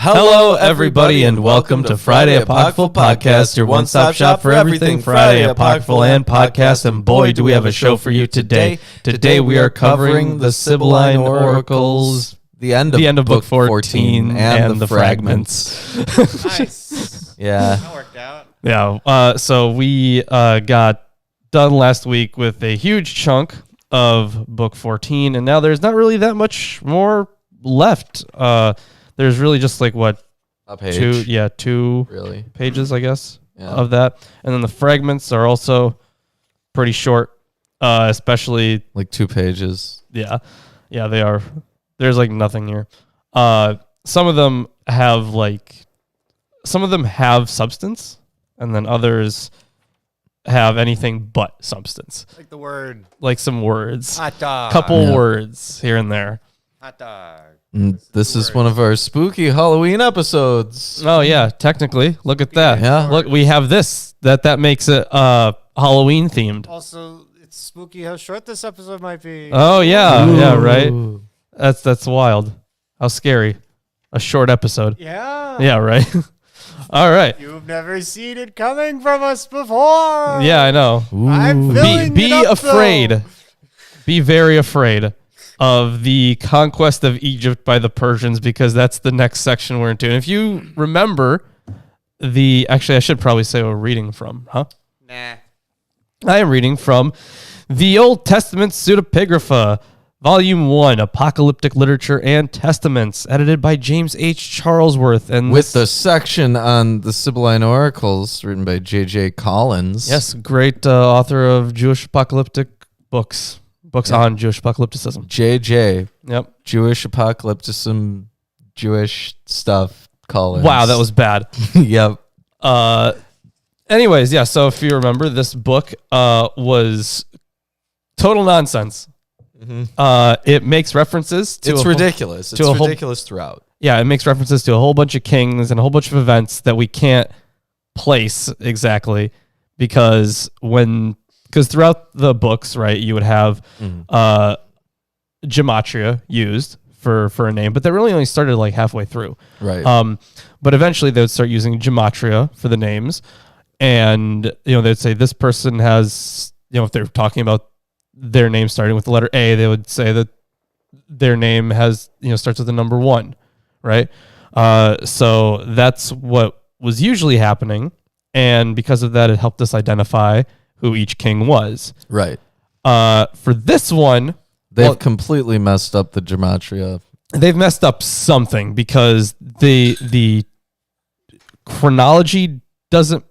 Hello, everybody, and welcome to Friday Apocryphal Podcast, your one-stop shop for everything Friday Apocryphal and podcast. And boy, do we have a show for you today. Today we are covering the Sibylline Oracles, the end of Book 14 and the Fragments. Nice. Yeah. That worked out. Yeah. So we got done last week with a huge chunk of Book 14, and now there's not really that much more left. There's really just like what? A page. Two really pages, I guess, of that. And then the fragments are also pretty short, especially like 2 pages. Yeah, they are. There's like nothing here. Some of them have substance, and then others have anything but substance. Like the word. Like some words. Hot dog. Couple words here and there. Hot dog. This is one of our spooky Halloween episodes. Oh yeah, technically. Look at that. Yeah. Look, we have this. That makes it Halloween themed. Also, it's spooky how short this episode might be. Oh yeah, yeah, right. That's wild. How scary. A short episode. Yeah. Yeah, right. All right. You've never seen it coming from us before. Yeah, I know. I'm filling Be it up, afraid. though. Be very afraid of the conquest of Egypt by the Persians, because that's the next section we're into. And if you remember actually, I should probably say what we're reading from, huh? Nah. I am reading from the Old Testament Pseudepigrapha, Volume 1, Apocalyptic Literature and Testaments, edited by James H. Charlesworth. And with the section on the Sibylline Oracles written by J.J. Collins. Yes, great author of Jewish apocalyptic books. Books on Jewish apocalypticism. J.J. Yep. Jewish apocalypticism, Jewish stuff, Collins. Wow, that was bad. Yep. Anyways, yeah, so if you remember, this book was total nonsense. Mm-hmm. It makes references to... It's ridiculous. It's ridiculous throughout. Yeah, it makes references to a whole bunch of kings and a whole bunch of events that we can't place exactly, because throughout the books, right, you would have gematria used for a name, but that really only started like halfway through. Right. But eventually they would start using gematria for the names, and they'd say this person has, if they're talking about their name starting with the letter A, they would say that their name has starts with the number 1, right? So that's what was usually happening, and because of that, it helped us identify who each king was. Right. For this one, they've completely messed up the gematria. They've messed up something, because the chronology doesn't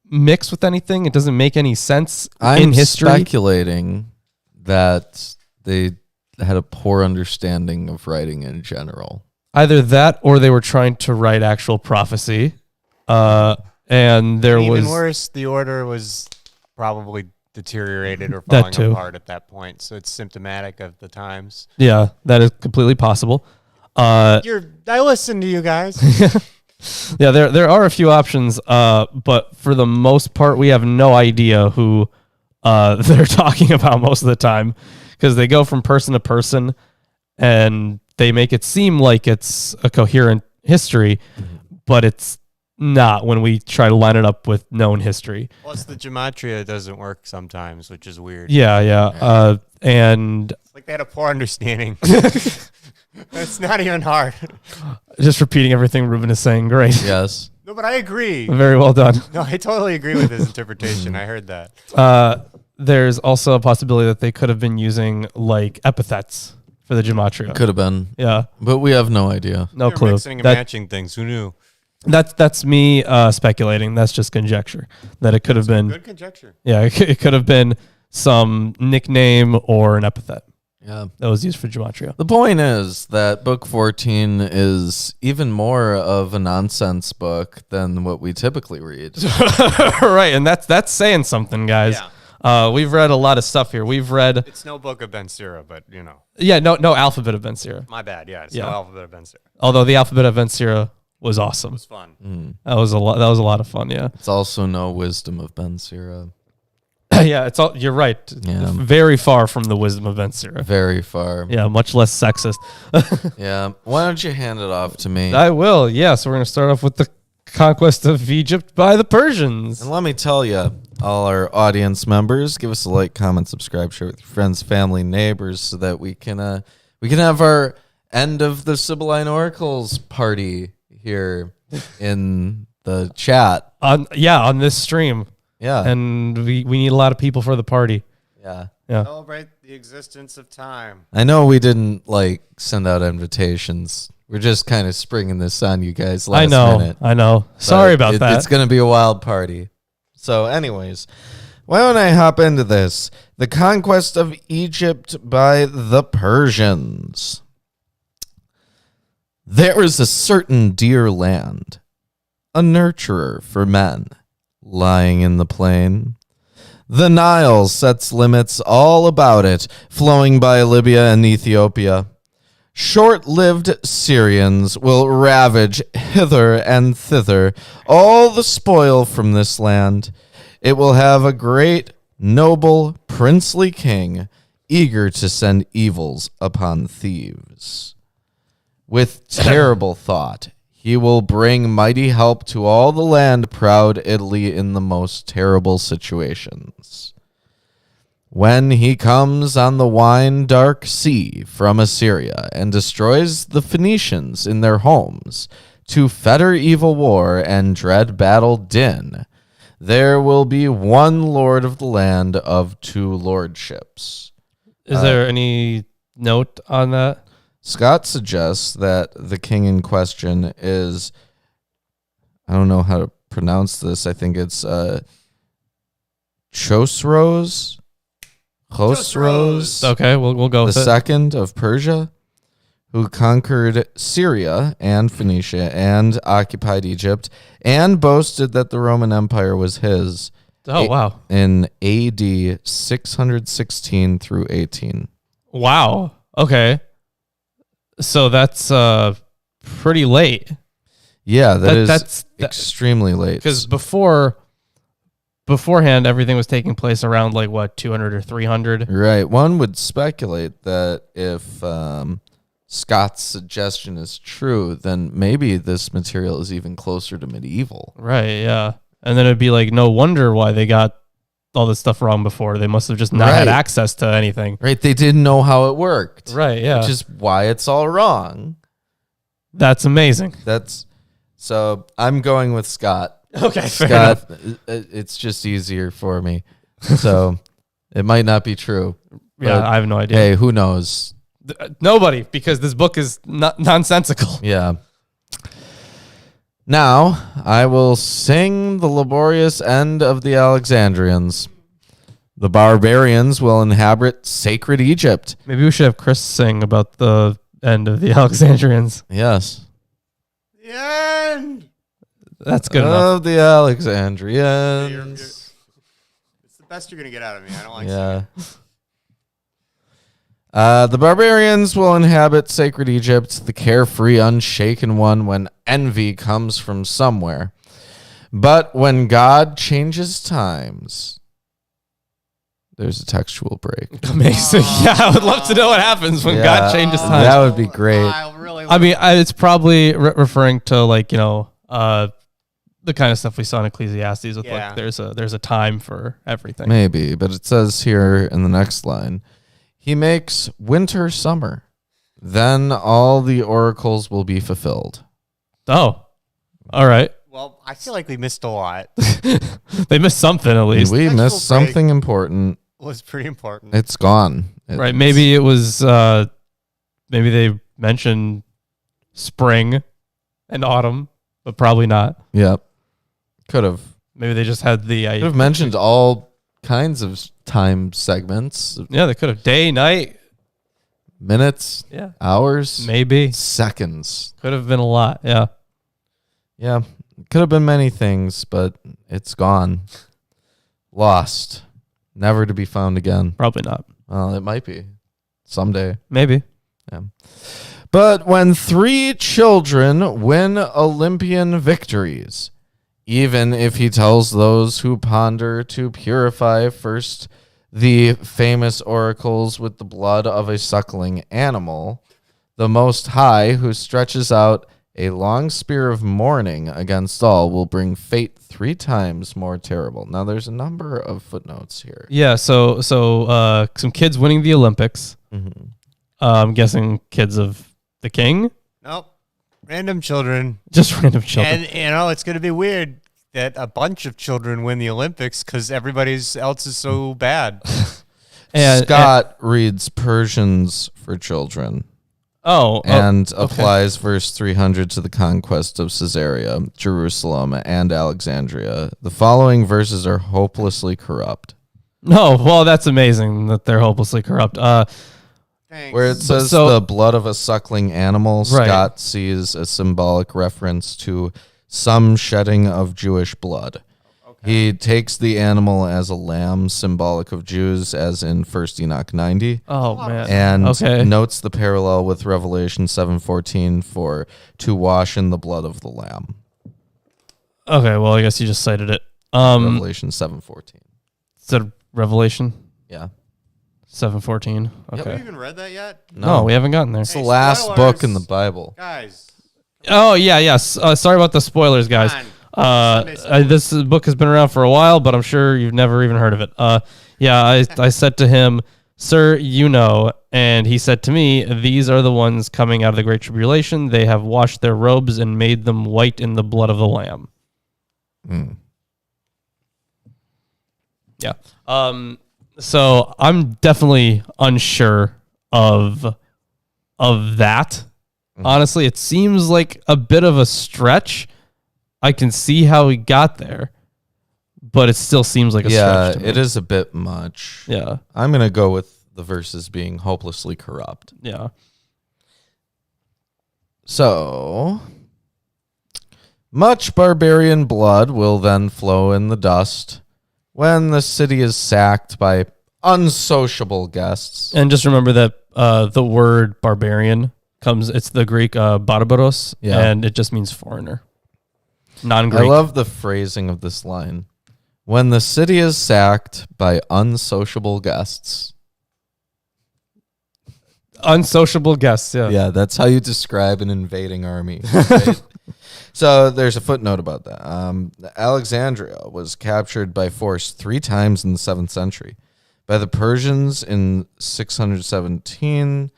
mix with anything. It doesn't make any sense in history. I'm speculating that they had a poor understanding of writing in general. Either that, or they were trying to write actual prophecy. And there was... Even worse, the order was probably deteriorated or falling apart at that point, so it's symptomatic of the times. Yeah, that is completely possible. I listen to you guys. Yeah, there are a few options, but for the most part, we have no idea who they're talking about most of the time, because they go from person to person, and they make it seem like it's a coherent history, but it's not when we try to line it up with known history. Plus, the gematria doesn't work sometimes, which is weird. Yeah. And it's like they had a poor understanding. It's not even hard. Just repeating everything Ruben is saying. Great. Yes. No, but I agree. Very well done. No, I totally agree with his interpretation. I heard that. There's also a possibility that they could have been using like epithets for the gematria. Could have been. Yeah. But we have no idea. No They're clue. Mixing and matching things. Who knew? That's me speculating. That's just conjecture. That it could have been good conjecture. Yeah, it could have been some nickname or an epithet. Yeah, that was used for gematria. The point is that Book 14 is even more of a nonsense book than what we typically read. Right, and that's saying something, guys. Yeah. We've read a lot of stuff here. We've read... It's no Book of Ben Sira, but Yeah, no Alphabet of Ben Sira. My bad, it's no Alphabet of Ben Sira. Although the Alphabet of Ben Sira was awesome. It was fun. That was a lot of fun, yeah. It's also no Wisdom of Ben Sira. Yeah, it's all. You're right. Yeah. Very far from the wisdom of Ensira. Very far. Yeah, much less sexist. Yeah. Why don't you hand it off to me? I will. Yeah, so we're going to start off with the conquest of Egypt by the Persians. And let me tell you, all our audience members, give us a like, comment, subscribe, share with your friends, family, neighbors, so that we can have our end of the Sibylline Oracles party here in the chat. On this stream. Yeah. And we need a lot of people for the party. Yeah. Yeah. Celebrate the existence of time. I know we didn't send out invitations. We're just kind of springing this on you guys last minute. I know. Sorry about that. It's going to be a wild party. So anyways, why don't I hop into this? The conquest of Egypt by the Persians. There is a certain dear land, a nurturer for men, lying in the plain. The Nile sets limits all about it, flowing by Libya and Ethiopia. Short-lived Syrians will ravage hither and thither all the spoil from this land. It will have a great, noble, princely king, eager to send evils upon thieves. With terrible thought, he will bring mighty help to all the land-proud Italy in the most terrible situations. When he comes on the wine-dark sea from Assyria and destroys the Phoenicians in their homes to fetter evil war and dread battle din, there will be one lord of the land of two lordships. Is there any note on that? Scott suggests that the king in question is, I don't know how to pronounce this. I think it's Chosroes. Okay, we'll go with the it. second of Persia, who conquered Syria and Phoenicia and occupied Egypt and boasted that the Roman Empire was his. Oh, wow. In AD 616 through 18. Wow. Okay. So that's pretty late. Yeah, that's extremely late. Because beforehand, everything was taking place around 200 or 300. Right. One would speculate that if Scott's suggestion is true, then maybe this material is even closer to medieval. Right, yeah. And then it'd be no wonder why they got all this stuff wrong before. They must have just not had access to anything. Right. They didn't know how it worked. Right, yeah. Which is why it's all wrong. That's amazing. So I'm going with Scott. Okay, Scott, it's just easier for me. So it might not be true. Yeah, I have no idea. Hey, who knows? Nobody, because this book is nonsensical. Yeah. Now, I will sing the laborious end of the Alexandrians. The barbarians will inhabit sacred Egypt. Maybe we should have Chris sing about the end of the Alexandrians. Yes. The end. That's good enough. Of the Alexandrians. It's the best you're going to get out of me. I don't like Yeah. The barbarians will inhabit sacred Egypt, the carefree, unshaken one, when envy comes from somewhere. But when God changes times, there's a textual break. Amazing. Yeah, I would love to know what happens when God changes times. That would be great. I mean, it's probably referring to the kind of stuff we saw in Ecclesiastes with there's a time for everything. Maybe, but it says here in the next line, he makes winter summer. Then all the oracles will be fulfilled. Oh, all right. Well, I feel like we missed a lot. They missed something at least. We missed something important. It was pretty important. It's gone. Right. Maybe it was, maybe they mentioned spring and autumn, but probably not. Yep. Could have. Maybe they just had the... Could have mentioned all kinds of time segments. Yeah, they could have. Day, night. Minutes. Yeah. Hours. Maybe. Seconds. Could have been a lot. Yeah. Yeah. Could have been many things, but it's gone. Lost. Never to be found again. Probably not. Well, it might be. Someday. Maybe. Yeah. But when 3 children win Olympian victories, even if he tells those who ponder to purify first the famous oracles with the blood of a suckling animal, the Most High, who stretches out a long spear of mourning against all, will bring fate 3 times more terrible. Now, there's a number of footnotes here. Yeah, so some kids winning the Olympics. Mm-hmm. I'm guessing kids of the king. Nope. Random children. Just random children. And, it's going to be weird that a bunch of children win the Olympics because everybody else is so bad. Scott reads Persians for children. And applies verse 300 to the conquest of Caesarea, Jerusalem, and Alexandria. The following verses are hopelessly corrupt. No, well, that's amazing that they're hopelessly corrupt. Where it says the blood of a suckling animal, Scott sees a symbolic reference to some shedding of Jewish blood. He takes the animal as a lamb, symbolic of Jews, as in 1 Enoch 90. Oh, man. And notes the parallel with Revelation 7:14 for to wash in the blood of the lamb. Okay, well, I guess you just cited it. Revelation 7:14. Said Revelation Yeah. 7:14. Have Okay. we even read that yet? No, we haven't gotten there. It's the last book in the Bible. Guys. Oh, yeah, yes. Sorry about the spoilers, guys. This book has been around for a while, but I'm sure you've never even heard of it. I said to him, "Sir, you know," and he said to me, "These are the ones coming out of the great tribulation. They have washed their robes and made them white in the blood of the Lamb." Yeah. So I'm definitely unsure of that. Honestly, it seems like a bit of a stretch. I can see how he got there, but it still seems like a stretch to me. It is a bit much. Yeah. I'm going to go with the verses being hopelessly corrupt. Yeah. So, much barbarian blood will then flow in the dust when the city is sacked by unsociable guests. And just remember that the word barbarian it's the Greek barbaros, and it just means foreigner. Non-Greek. I love the phrasing of this line. When the city is sacked by unsociable guests. Unsociable guests, yeah. Yeah, that's how you describe an invading army. Right? So there's a footnote about that. Alexandria was captured by force 3 times in the 7th century. By the Persians in 617,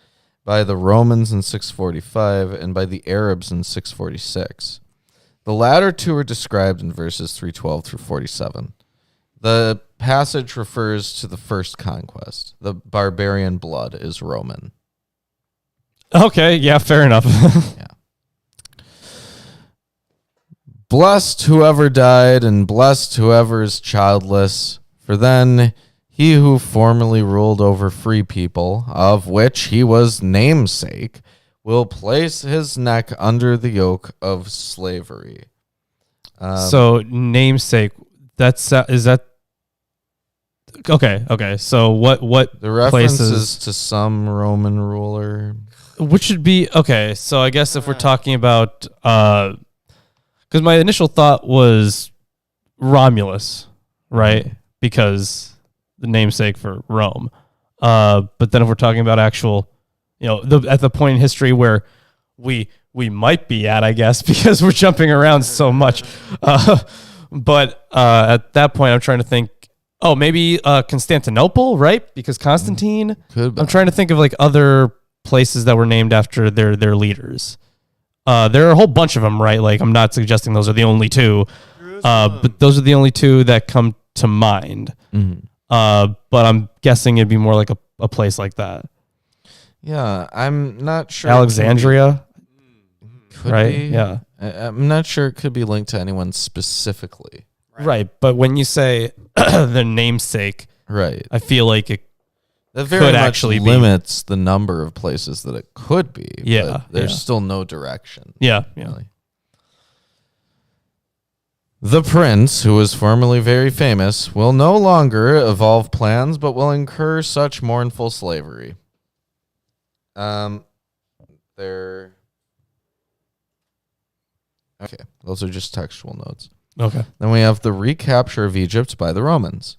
by the Romans in 645, and by the Arabs in 646. The latter 2 are described in verses 312 through 47. The passage refers to the first conquest. The barbarian blood is Roman. Okay, yeah, fair enough. Yeah. Blessed whoever died, and blessed whoever is childless, for then he who formerly ruled over free people, of which he was namesake, will place his neck under the yoke of slavery. So namesake, is that okay? So what the reference places is to some Roman ruler, which should be okay? So I guess if we're talking about, because my initial thought was Romulus, right? Because the namesake for Rome. But then if we're talking about actual, at the point in history where we might be at, I guess, because we're jumping around so much. But at that point, I'm trying to think, maybe Constantinople, right? Because Constantine. Could be. I'm trying to think of like other places that were named after their leaders. There are a whole bunch of them, right? Like, I'm not suggesting those are the only 2, but those are the only 2 that come to mind. Mm-hmm. But I'm guessing it'd be more like a place like that. Yeah, I'm not sure. Alexandria, could right? be. Yeah, I'm not sure it could be linked to anyone specifically. right. But when you say the namesake, Right, I feel like it that very could much actually be. limits the number of places that it could be. Yeah, but there's yeah. still no direction. Yeah. Really. The prince, who was formerly very famous, will no longer evolve plans, but will incur such mournful slavery. Okay, those are just textual notes. Okay. Then we have the recapture of Egypt by the Romans.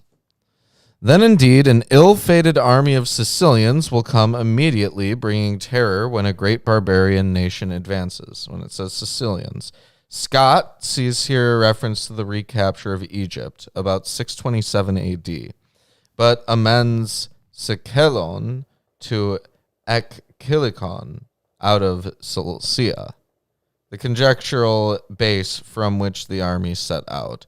Then indeed an ill-fated army of Sicilians will come immediately, bringing terror when a great barbarian nation advances. When it says Sicilians. Scott sees here a reference to the recapture of Egypt, about 627 AD, but amends Sikelon to Ekkilikon out of Cilicia, the conjectural base from which the army set out.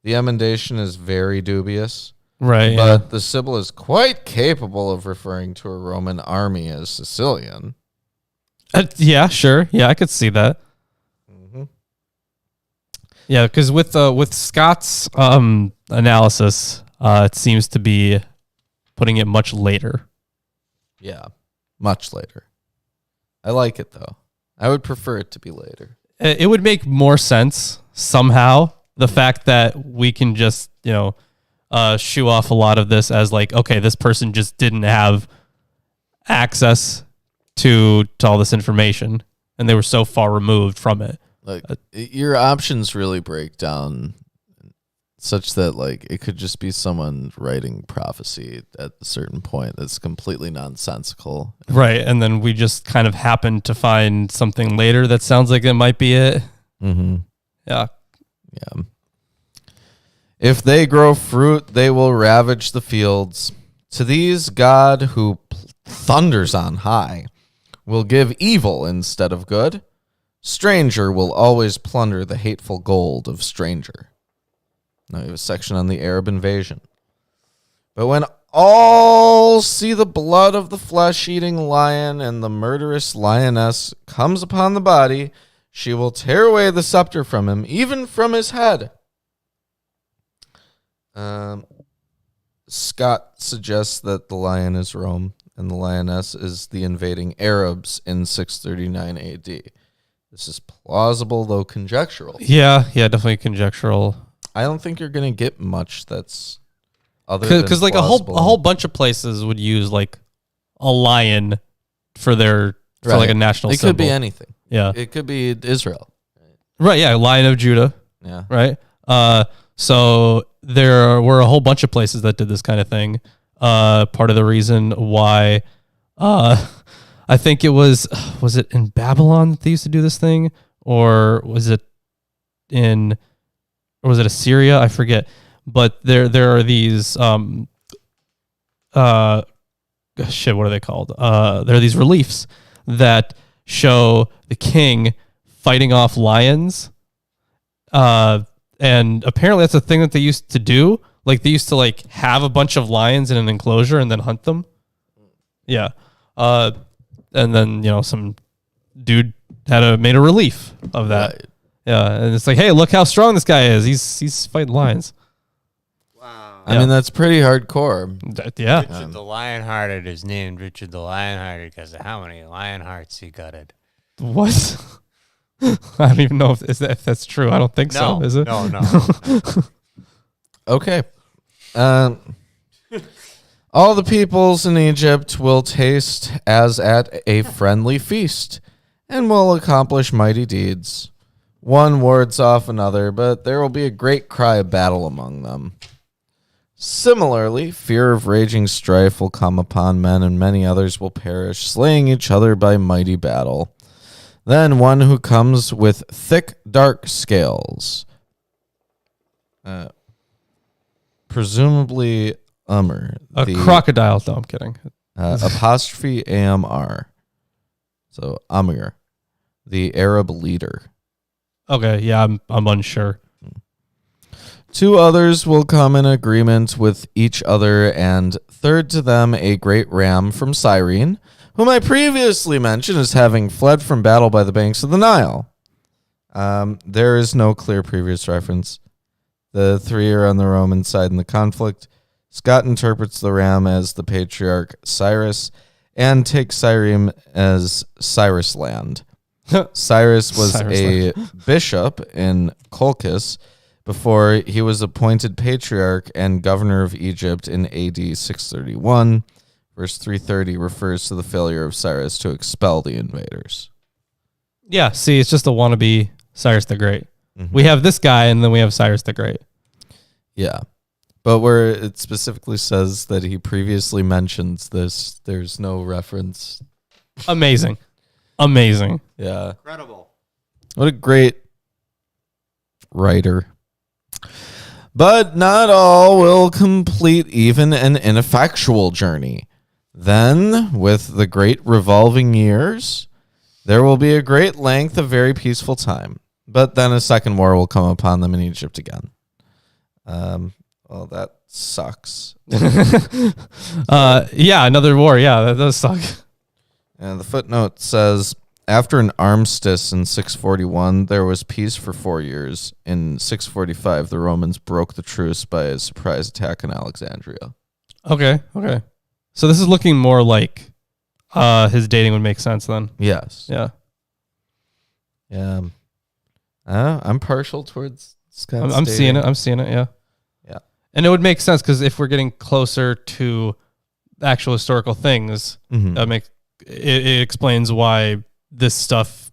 The emendation is very dubious. Right. But the Sibyl is quite capable of referring to a Roman army as Sicilian. Yeah, sure. Yeah, I could see that. Mm-hmm. Yeah, because with Scott's analysis, it seems to be putting it much later. Yeah, much later. I like it, though. I would prefer it to be later. It would make more sense somehow. The fact that we can just, shoo off a lot of this as like, okay, this person just didn't have access to all this information and they were so far removed from it. Like your options really break down such that like it could just be someone writing prophecy at a certain point that's completely nonsensical. Right. And then we just kind of happen to find something later that sounds like it might be it. Mm-hmm. Yeah. Yeah. If they grow fruit, they will ravage the fields. To these, God, who thunders on high, will give evil instead of good. Stranger will always plunder the hateful gold of stranger. Now we have a section on the Arab invasion. But when all see the blood of the flesh-eating lion and the murderous lioness comes upon the body, she will tear away the scepter from him, even from his head. Scott suggests that the lion is Rome and the lioness is the invading Arabs in 639 AD. This is plausible, though conjectural. Yeah, definitely conjectural. I don't think you're going to get much that's other than because like plausible. a whole bunch of places would use like a lion for their for like a national symbol. It could be anything. Yeah. It could be Israel. Right, yeah, Lion of Judah. Yeah. Right? So there were a whole bunch of places that did this kind of thing. Part of the reason why I think it was it in Babylon that they used to do this thing? Or was it Assyria? I forget. But there are these what are they called? There are these reliefs that show the king fighting off lions. And apparently that's a thing that they used to do. Like they used to like have a bunch of lions in an enclosure and then hunt them. Yeah. And then, some dude made a relief of that. Right. Yeah. And it's like, hey, look how strong this guy is. He's fighting lions. Wow. I mean, that's pretty hardcore. Yeah. Richard the Lionhearted is named Richard the Lionhearted because of how many lion hearts he gutted. What? I don't even know if that's true. I don't think so. Is it? No. Okay. All the peoples in Egypt will taste as at a friendly feast and will accomplish mighty deeds. One wards off another, but there will be a great cry of battle among them. Similarly, fear of raging strife will come upon men, and many others will perish, slaying each other by mighty battle. Then one who comes with thick, dark scales, presumably Umar. A crocodile. No, I'm kidding. Apostrophe AMR. So Amir, the Arab leader. Okay, yeah, I'm unsure. Two others will come in agreement with each other, and third to them a great ram from Cyrene, whom I previously mentioned as having fled from battle by the banks of the Nile. There is no clear previous reference. The three are on the Roman side in the conflict. Scott interprets the ram as the patriarch Cyrus and takes Cyrene as Cyrus land. Cyrus was a bishop in Colchis before he was appointed patriarch and governor of Egypt in AD 631. Verse 330 refers to the failure of Cyrus to expel the invaders. Yeah, see, it's just a wannabe Cyrus the Great. We have this guy, and then we have Cyrus the Great. Yeah. But where it specifically says that he previously mentions this, there's no reference. Amazing. Amazing. Yeah. Incredible. What a great writer. But not all will complete even an ineffectual journey. Then, with the great revolving years, there will be a great length of very peaceful time. But then a second war will come upon them in Egypt again. Well, that sucks. Yeah, another war. Yeah, that does suck. And the footnote says, after an armistice in 641, there was peace for 4 years. In 645, the Romans broke the truce by a surprise attack on Alexandria. Okay. So this is looking more like his dating would make sense then. Yes. Yeah. Yeah. I'm partial towards Scott's I'm seeing dating. it. I'm seeing it. Yeah. Yeah. And it would make sense because if we're getting closer to actual historical things, Mhm. it explains why this stuff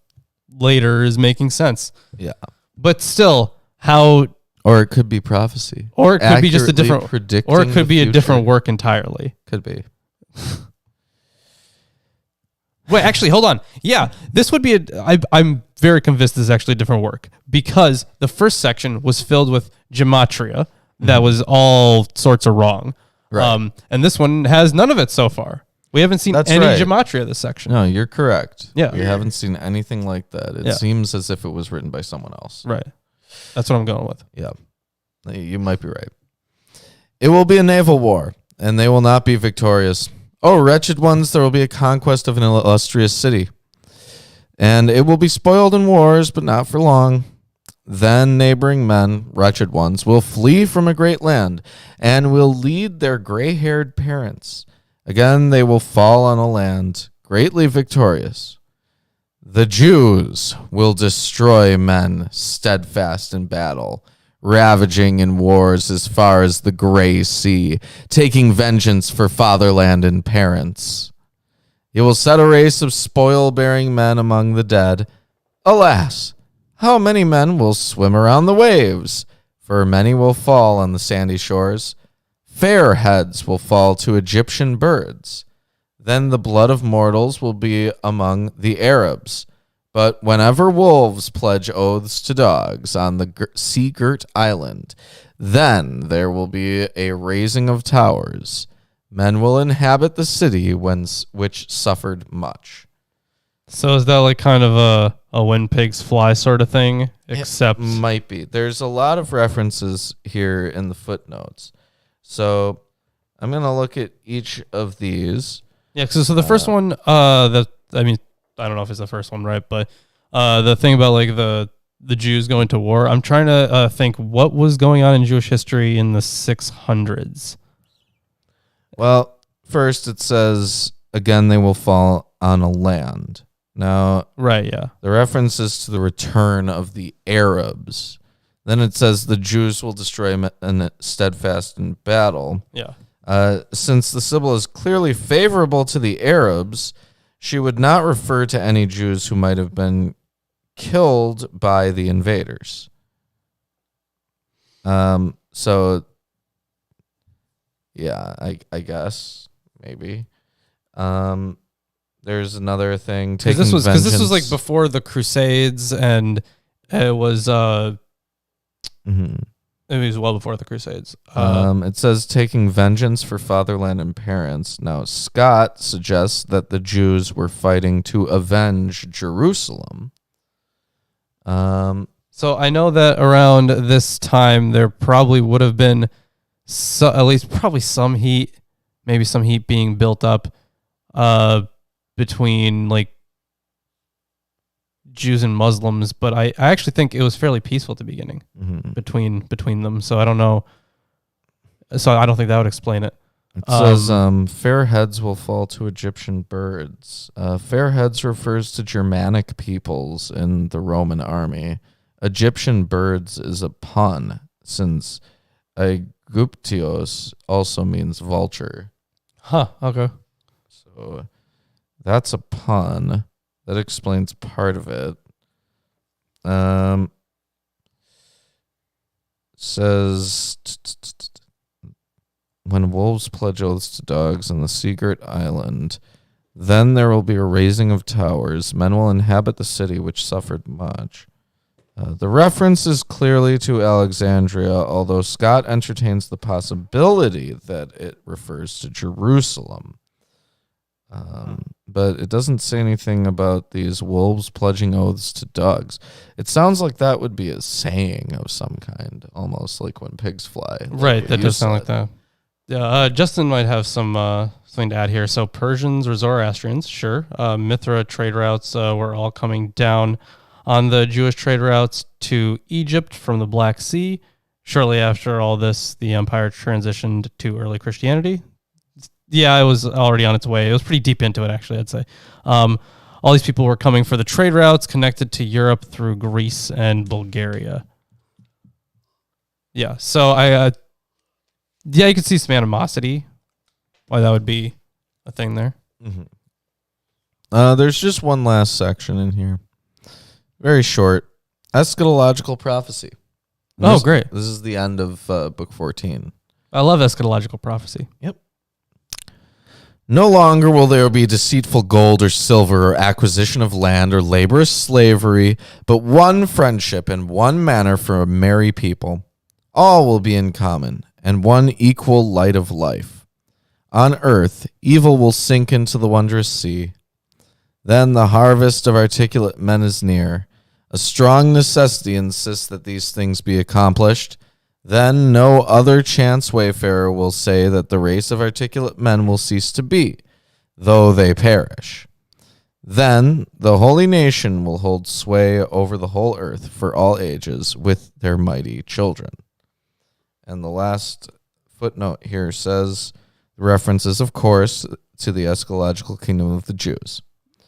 later is making sense. Yeah. But still, how, Or it could be prophecy. or it could be just a Accurately different, predicting or it could the be a future. different work entirely. Could be. Wait, actually, hold on. Yeah, this would be I'm very convinced this is actually a different work because the first section was filled with gematria that was all sorts of wrong. Right. And this one has none of it so far. We haven't seen That's any right. gematria this section. No, you're correct. Yeah. We haven't seen anything like that. It Yeah. seems as if it was written by someone else. Right. That's what I'm going with. Yeah. You might be right. It will be a naval war, and they will not be victorious. Oh, wretched ones, there will be a conquest of an illustrious city. And it will be spoiled in wars, but not for long. Then neighboring men, wretched ones, will flee from a great land, and will lead their gray-haired parents. Again, they will fall on a land greatly victorious. The Jews will destroy men steadfast in battle, ravaging in wars as far as the gray sea, taking vengeance for fatherland and parents. He will set a race of spoil-bearing men among the dead. Alas, how many men will swim around the waves? For many will fall on the sandy shores. Fair heads will fall to Egyptian birds. Then the blood of mortals will be among the Arabs. But whenever wolves pledge oaths to dogs on the sea-girt island, then there will be a raising of towers. Men will inhabit the city which suffered much. So is that like kind of a when pigs fly sort of thing? Except Might be. There's a lot of references here in the footnotes. So I'm going to look at each of these. yeah. So the first one, I don't know if it's the first one, right? But the thing about like the Jews going to war, I'm trying to think what was going on in Jewish history in the 600s. Well, first it says, again, they will fall on a land. Now, Right. Yeah. the reference is to the return of the Arabs. Then it says the Jews will destroy men steadfast in battle. Yeah. Since the Sibyl is clearly favorable to the Arabs, she would not refer to any Jews who might have been killed by the invaders. So, yeah, I guess maybe. There's another thing. Because this was like before the Crusades, and it was it was well before the Crusades. It says taking vengeance for fatherland and parents. Now, Scott suggests that the Jews were fighting to avenge Jerusalem. So I know that around this time there probably would have been at least probably some heat, maybe some heat being built up between like Jews and Muslims, but I actually think it was fairly peaceful at the beginning between them. So I don't know. So I don't think that would explain it. It says fair heads will fall to Egyptian birds. Fair heads refers to Germanic peoples in the Roman army. Egyptian birds is a pun, since Aegyptios also means vulture. Huh. Okay. So that's a pun. That explains part of it. says, when wolves pledge oaths to dogs on the secret island, then there will be a raising of towers. Men will inhabit the city, which suffered much. The reference is clearly to Alexandria, although Scott entertains the possibility that it refers to Jerusalem. But it doesn't say anything about these wolves pledging oaths to dogs. It sounds like that would be a saying of some kind, almost like when pigs fly. Right, that does sound like that. Yeah, Justin might have some something to add here. So Persians or Zoroastrians, sure. Mithra trade routes were all coming down on the Jewish trade routes to Egypt from the Black Sea. Shortly after all this, the empire transitioned to early Christianity. Yeah, it was already on its way. It was pretty deep into it, actually, I'd say. All these people were coming for the trade routes connected to Europe through Greece and Bulgaria. Yeah, so you could see some animosity, why that would be a thing there. Mm-hmm. There's just one last section in here. Very short. Eschatological prophecy. Great. This is the end of book 14. I love eschatological prophecy. Yep. No longer will there be deceitful gold or silver or acquisition of land or laborious slavery, but one friendship and one manner for a merry people. All will be in common, and one equal light of life. On earth, evil will sink into the wondrous sea. Then the harvest of articulate men is near. A strong necessity insists that these things be accomplished. Then no other chance wayfarer will say that the race of articulate men will cease to be, though they perish. Then the holy nation will hold sway over the whole earth for all ages with their mighty children. And the last footnote here says, references, of course, to the eschatological kingdom of the Jews.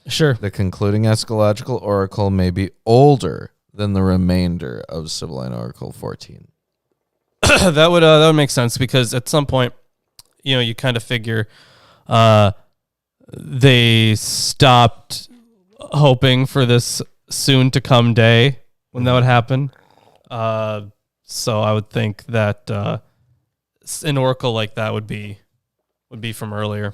Sure. The concluding eschatological oracle may be older than the remainder of Sibylline Oracle 14. that would make sense, because at some point, you kind of figure they stopped hoping for this soon to come day when that would happen. So I would think that an oracle like that would be from earlier.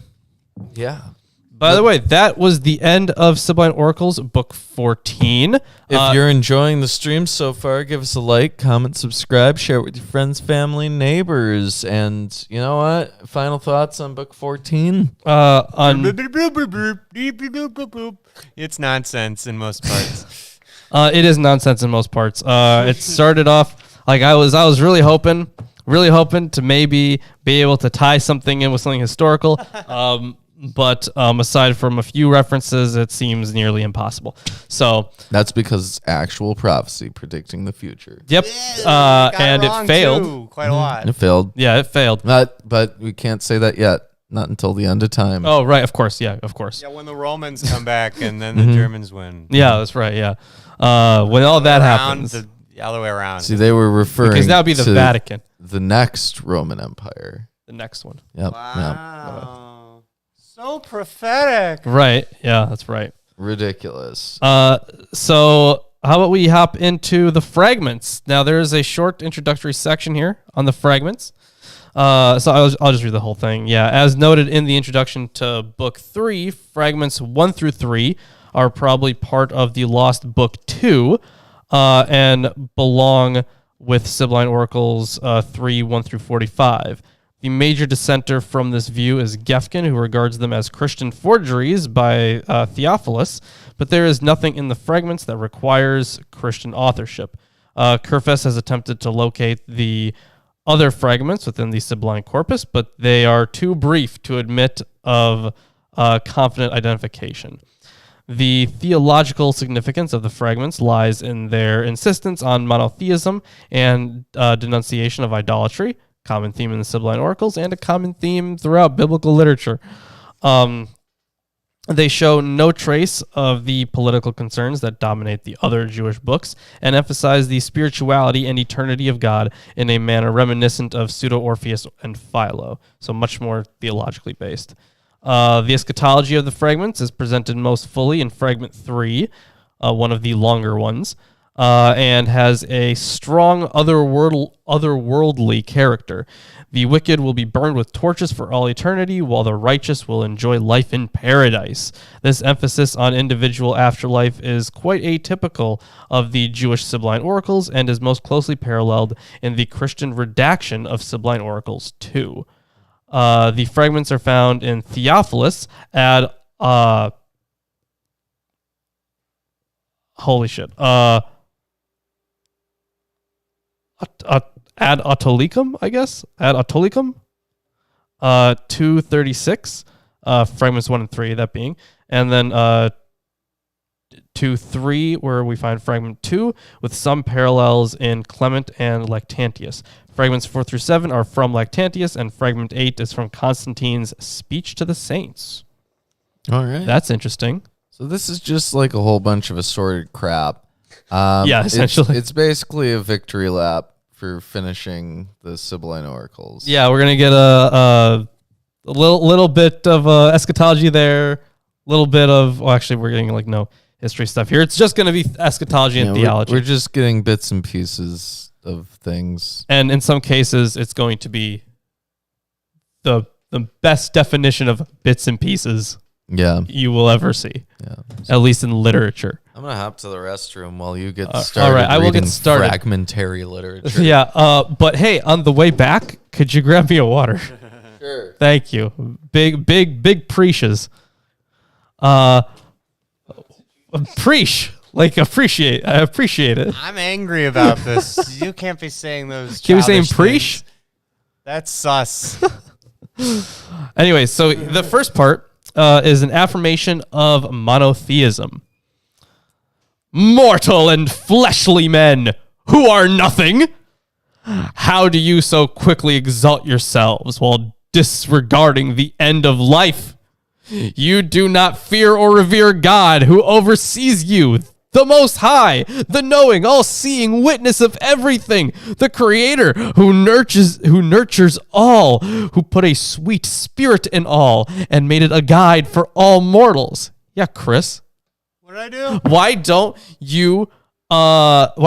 Yeah. By the way, that was the end of Sibylline Oracles, book 14. If you're enjoying the stream so far, give us a like, comment, subscribe, share it with your friends, family, neighbors. And you know what? Final thoughts on book 14? It's nonsense in most parts. It is nonsense in most parts. It started off like I was really hoping to maybe be able to tie something in with something historical. But aside from a few references, it seems nearly impossible. So that's because it's actual prophecy predicting the future. Yep. And it failed. Quite a lot. It failed. Yeah, it failed. But we can't say that yet. Not until the end of time. Oh, right. Of course. Yeah, of course. Yeah, when the Romans come back and then the Germans win. Yeah, that's right. Yeah. When all that happens. The other way around. See, they were referring because that would be the Vatican. The next Roman Empire. The next one. Yep. Wow. Yep. So prophetic. Right. Yeah, that's right. Ridiculous. So how about we hop into the fragments? Now, there is a short introductory section here on the fragments. So I'll just read the whole thing. Yeah, as noted in the introduction to book 3, fragments 1 through 3 are probably part of the lost book 2 and belong with Sibylline Oracles 3, 1 through 45. The major dissenter from this view is Gefkin, who regards them as Christian forgeries by Theophilus, but there is nothing in the fragments that requires Christian authorship. Kerfess has attempted to locate the other fragments within the Sibylline corpus, but they are too brief to admit of confident identification. The theological significance of the fragments lies in their insistence on monotheism and denunciation of idolatry, common theme in the Sibylline Oracles, and a common theme throughout biblical literature. They show no trace of the political concerns that dominate the other Jewish books and emphasize the spirituality and eternity of God in a manner reminiscent of Pseudo-Orpheus and Philo, so much more theologically based. The eschatology of the fragments is presented most fully in Fragment 3, one of the longer ones. and has a strong otherworldly character. The wicked will be burned with torches for all eternity, while the righteous will enjoy life in paradise. This emphasis on individual afterlife is quite atypical of the Jewish Sibylline Oracles and is most closely paralleled in the Christian redaction of Sibylline Oracles 2. The fragments are found in Theophilus ad holy shit. Ad Autolicum, I guess. Ad Autolicum. 236. Fragments 1 and 3, that being. And then 2-3, where we find fragment 2, with some parallels in Clement and Lactantius. Fragments 4 through 7 are from Lactantius, and fragment 8 is from Constantine's Speech to the Saints. All right. That's interesting. So this is just like a whole bunch of assorted crap. Yeah, essentially. It's basically a victory lap for finishing the Sibylline Oracles. Yeah, we're going to get a little bit of eschatology there, a little bit of, well, actually, we're getting like no history stuff here. It's just going to be eschatology and theology. We're just getting bits and pieces of things. And in some cases, it's going to be the best definition of bits and pieces you will ever see. Yeah. At least in literature. I'm going to hop to the restroom while you get started. All right, I will get started. Fragmentary literature. Yeah, but hey, on the way back, could you grab me a water? Sure. Thank you. Big preaches. Preach. Like, appreciate. I appreciate it. I'm angry about this. You can't be saying those. Can we say preach? That's sus. Anyway, so the first part is an affirmation of monotheism. Mortal and fleshly men who are nothing, how do you so quickly exalt yourselves while disregarding the end of life? You do not fear or revere God who oversees you, the Most High, the knowing, all-seeing witness of everything, the Creator who nurtures all, who put a sweet spirit in all and made it a guide for all mortals. Yeah, Chris. What did I do? Why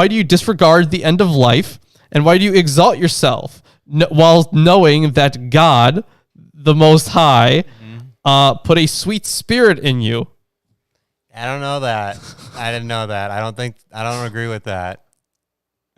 do you disregard the end of life, and why do you exalt yourself while knowing that God, the Most High, put a sweet spirit in you? I don't know that. I didn't know that. I don't agree with that.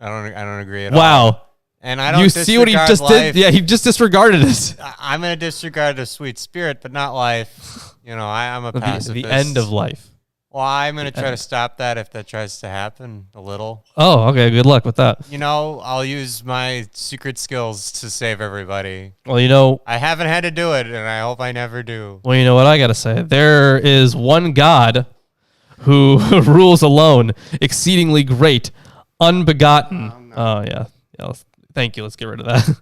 I don't agree at all. Wow. And I don't. You see what he just did? Yeah, he just disregarded it. I'm going to disregard the sweet spirit, but not life. You know, I'm a pacifist. The end of life. Well, I'm going to try to stop that if that tries to happen a little. Oh, okay. Good luck with that. You know, I'll use my secret skills to save everybody. Well, you know, I haven't had to do it, and I hope I never do. Well, you know what I got to say? There is one God who rules alone, exceedingly great, unbegotten. Oh, yeah. Thank you. Let's get rid of that.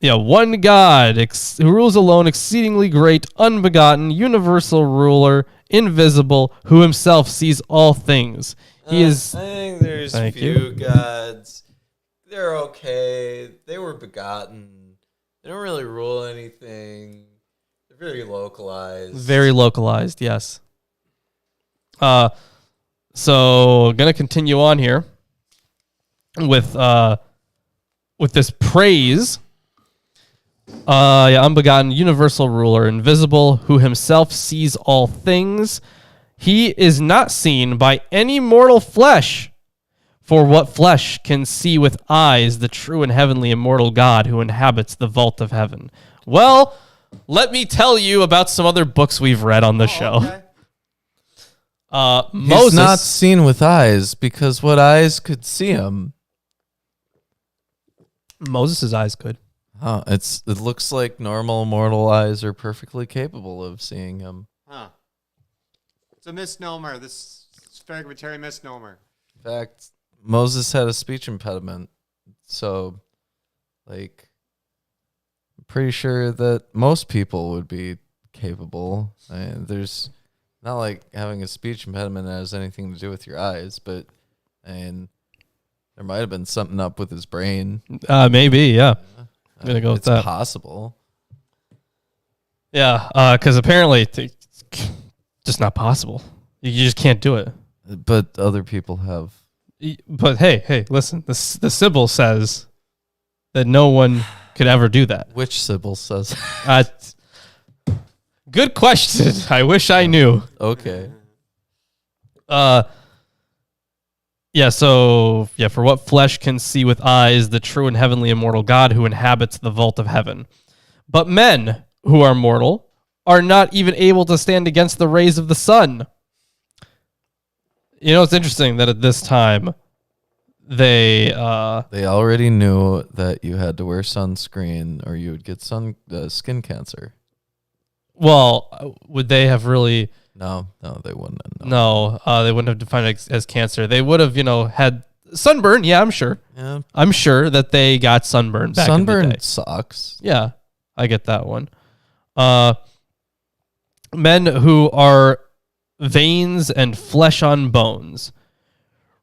One God who rules alone, exceedingly great, unbegotten, universal ruler, invisible, who himself sees all things. He is. I think there's a few gods. They're okay. They were begotten. They don't really rule anything. They're very localized. Very localized, yes. So gonna continue on here with this praise. Unbegotten, universal ruler, invisible, who himself sees all things. He is not seen by any mortal flesh. For what flesh can see with eyes the true and heavenly immortal God who inhabits the vault of heaven? Well, let me tell you about some other books we've read on the show. Okay. Moses. He's not seen with eyes because what eyes could see him? Moses' eyes could. Oh, it looks like normal mortal eyes are perfectly capable of seeing him. Huh. It's a misnomer. This fragmentary misnomer. In fact, Moses had a speech impediment. So, I'm pretty sure that most people would be capable. There's not like having a speech impediment has anything to do with your eyes, but there might have been something up with his brain. Maybe, yeah. I'm going to go with that. It's possible. Yeah, because apparently it's just not possible. You just can't do it. But other people have. But hey, listen. The Sibyl says that no one could ever do that. Which Sibyl says? Good question. I wish I knew. Okay. For what flesh can see with eyes the true and heavenly immortal God who inhabits the vault of heaven? But men who are mortal are not even able to stand against the rays of the sun. You know, it's interesting that at this time, they already knew that you had to wear sunscreen or you would get skin cancer. Well, would they have really? No, they wouldn't have. No, they wouldn't have defined it as cancer. They would have, had sunburn. Yeah, I'm sure. Yeah. I'm sure that they got sunburn back in the day. Sunburn sucks. Yeah, I get that one. Men who are veins and flesh on bones.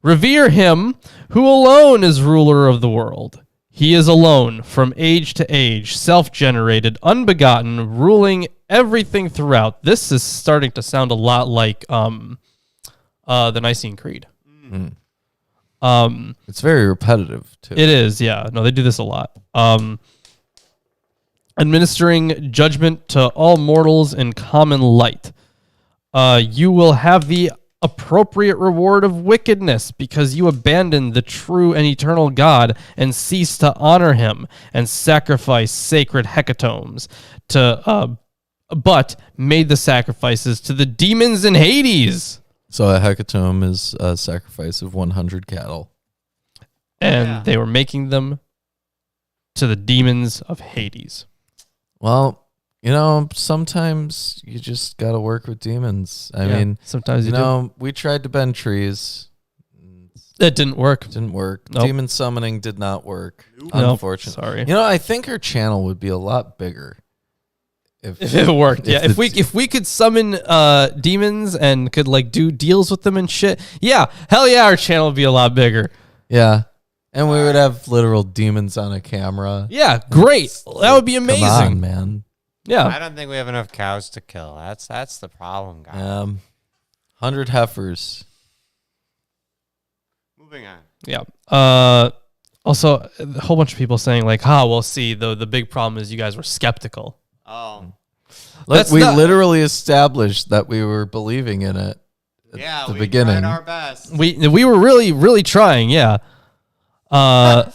Revere him who alone is ruler of the world. He is alone from age to age, self-generated, unbegotten, ruling everything throughout. This is starting to sound a lot like the Nicene Creed. It's very repetitive, too. It is, yeah. No, they do this a lot. Administering judgment to all mortals in common light. You will have the appropriate reward of wickedness because you abandoned the true and eternal God and ceased to honor him and sacrifice sacred hecatombs but made the sacrifices to the demons in Hades. So a hecatomb is a sacrifice of 100 cattle. And they were making them to the demons of Hades. Well, sometimes you just got to work with demons. I mean, sometimes you do. We tried to bend trees. It didn't work. Nope. Demon summoning did not work. Nope. Unfortunately. Sorry. I think our channel would be a lot bigger if it worked. If we could summon demons and could do deals with them and shit. Yeah, hell yeah, our channel would be a lot bigger. Yeah. And we would have literal demons on a camera. Yeah, great. That would be amazing. Come on, man. Yeah. I don't think we have enough cows to kill. That's the problem, guys. 100 heifers. Moving on. Yeah. Also, a whole bunch of people saying see, the big problem is you guys were skeptical. Oh. We literally established that we were believing in it at the beginning. Tried our best. We were really, really trying, yeah. But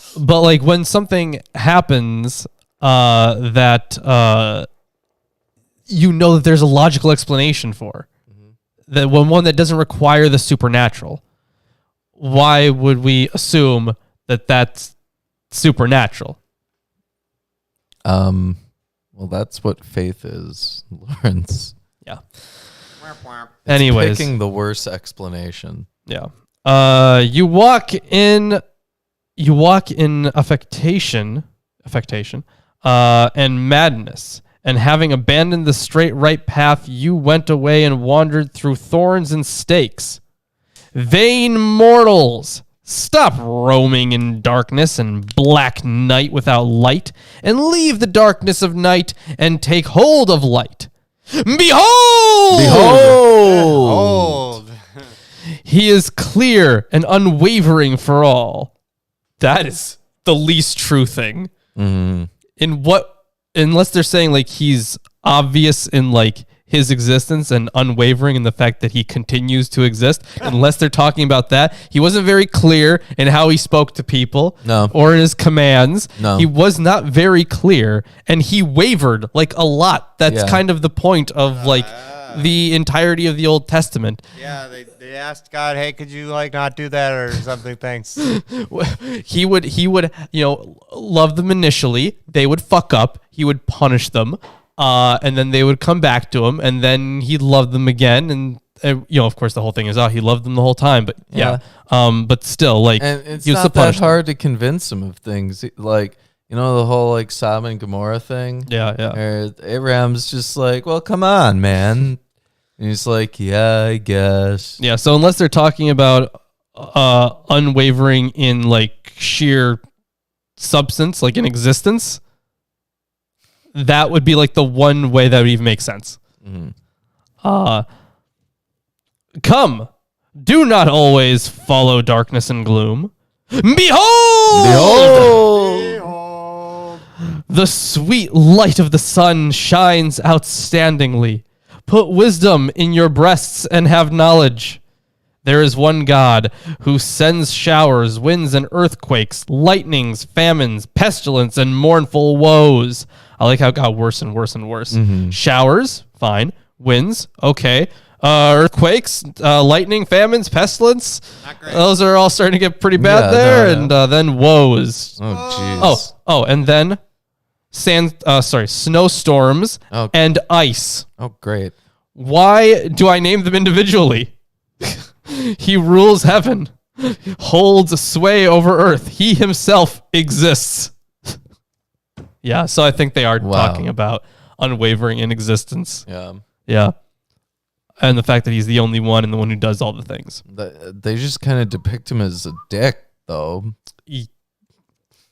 when something happens that that there's a logical explanation for, that one that doesn't require the supernatural, why would we assume that that's supernatural? Well, that's what faith is, Lawrence. Yeah. Anyways, picking the worst explanation. Yeah. You walk in affectation, and madness. And having abandoned the straight right path, you went away and wandered through thorns and stakes. Vain mortals, stop roaming in darkness and black night without light, and leave the darkness of night and take hold of light. Behold! Behold! He is clear and unwavering for all. That is the least true thing. Mm-hmm. Unless they're saying he's obvious in his existence and unwavering in the fact that he continues to exist. Unless they're talking about that, he wasn't very clear in how he spoke to people, or in his commands. No, he was not very clear, and he wavered a lot. That's kind of the point of the entirety of the Old Testament. Yeah, they asked God, "Hey, could you not do that or something?" Thanks. He would love them initially. They would fuck up. He would punish them, and then they would come back to him, and then he'd love them again. And of course, the whole thing is, he loved them the whole time. But but still, and it's not that hard to convince him of things. The whole Sodom and Gomorrah thing. Yeah. Abraham's just well, come on, man. And he's yeah, I guess. Yeah, so unless they're talking about unwavering in sheer substance, in existence, that would be the one way that would even make sense. Mm-hmm. Come, Do not always follow darkness and gloom. Behold! The sweet light of the sun shines outstandingly. Put wisdom in your breasts and have knowledge. There is one God who sends showers, winds, and earthquakes, lightnings, famines, pestilence, and mournful woes. I like how it got worse and worse and worse. Showers, fine. Winds, okay. Earthquakes, lightning, famines, pestilence. Not great. Those are all starting to get pretty bad there. And then woes. Oh, jeez. Oh, and then snowstorms and ice. Oh, great. Why do I name them individually? He rules heaven, holds sway over earth. He himself exists. Yeah, so I think they are talking about unwavering in existence. Yeah. And the fact that he's the only one and the one who does all the things. They just kind of depict him as a dick, though.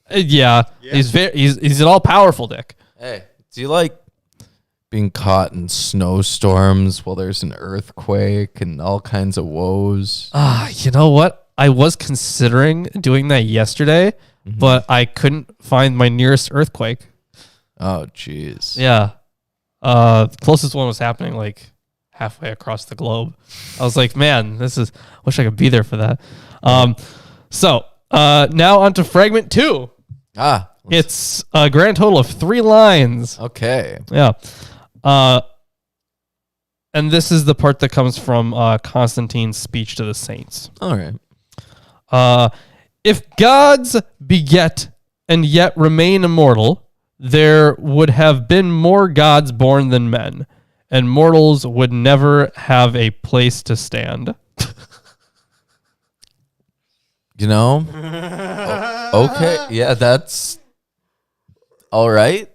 Yeah. He's an all-powerful dick. Hey, do you like being caught in snowstorms while there's an earthquake and all kinds of woes? You know what? I was considering doing that yesterday, but I couldn't find my nearest earthquake. Oh, jeez. Yeah. The closest one was happening like halfway across the globe. I was like, man, wish I could be there for that. So now on to fragment 2. It's a grand total of 3 lines. Okay. Yeah. And this is the part that comes from Constantine's speech to the saints. All right. If gods beget and yet remain immortal, there would have been more gods born than men, and mortals would never have a place to stand. You know? Okay. Yeah, that's all right.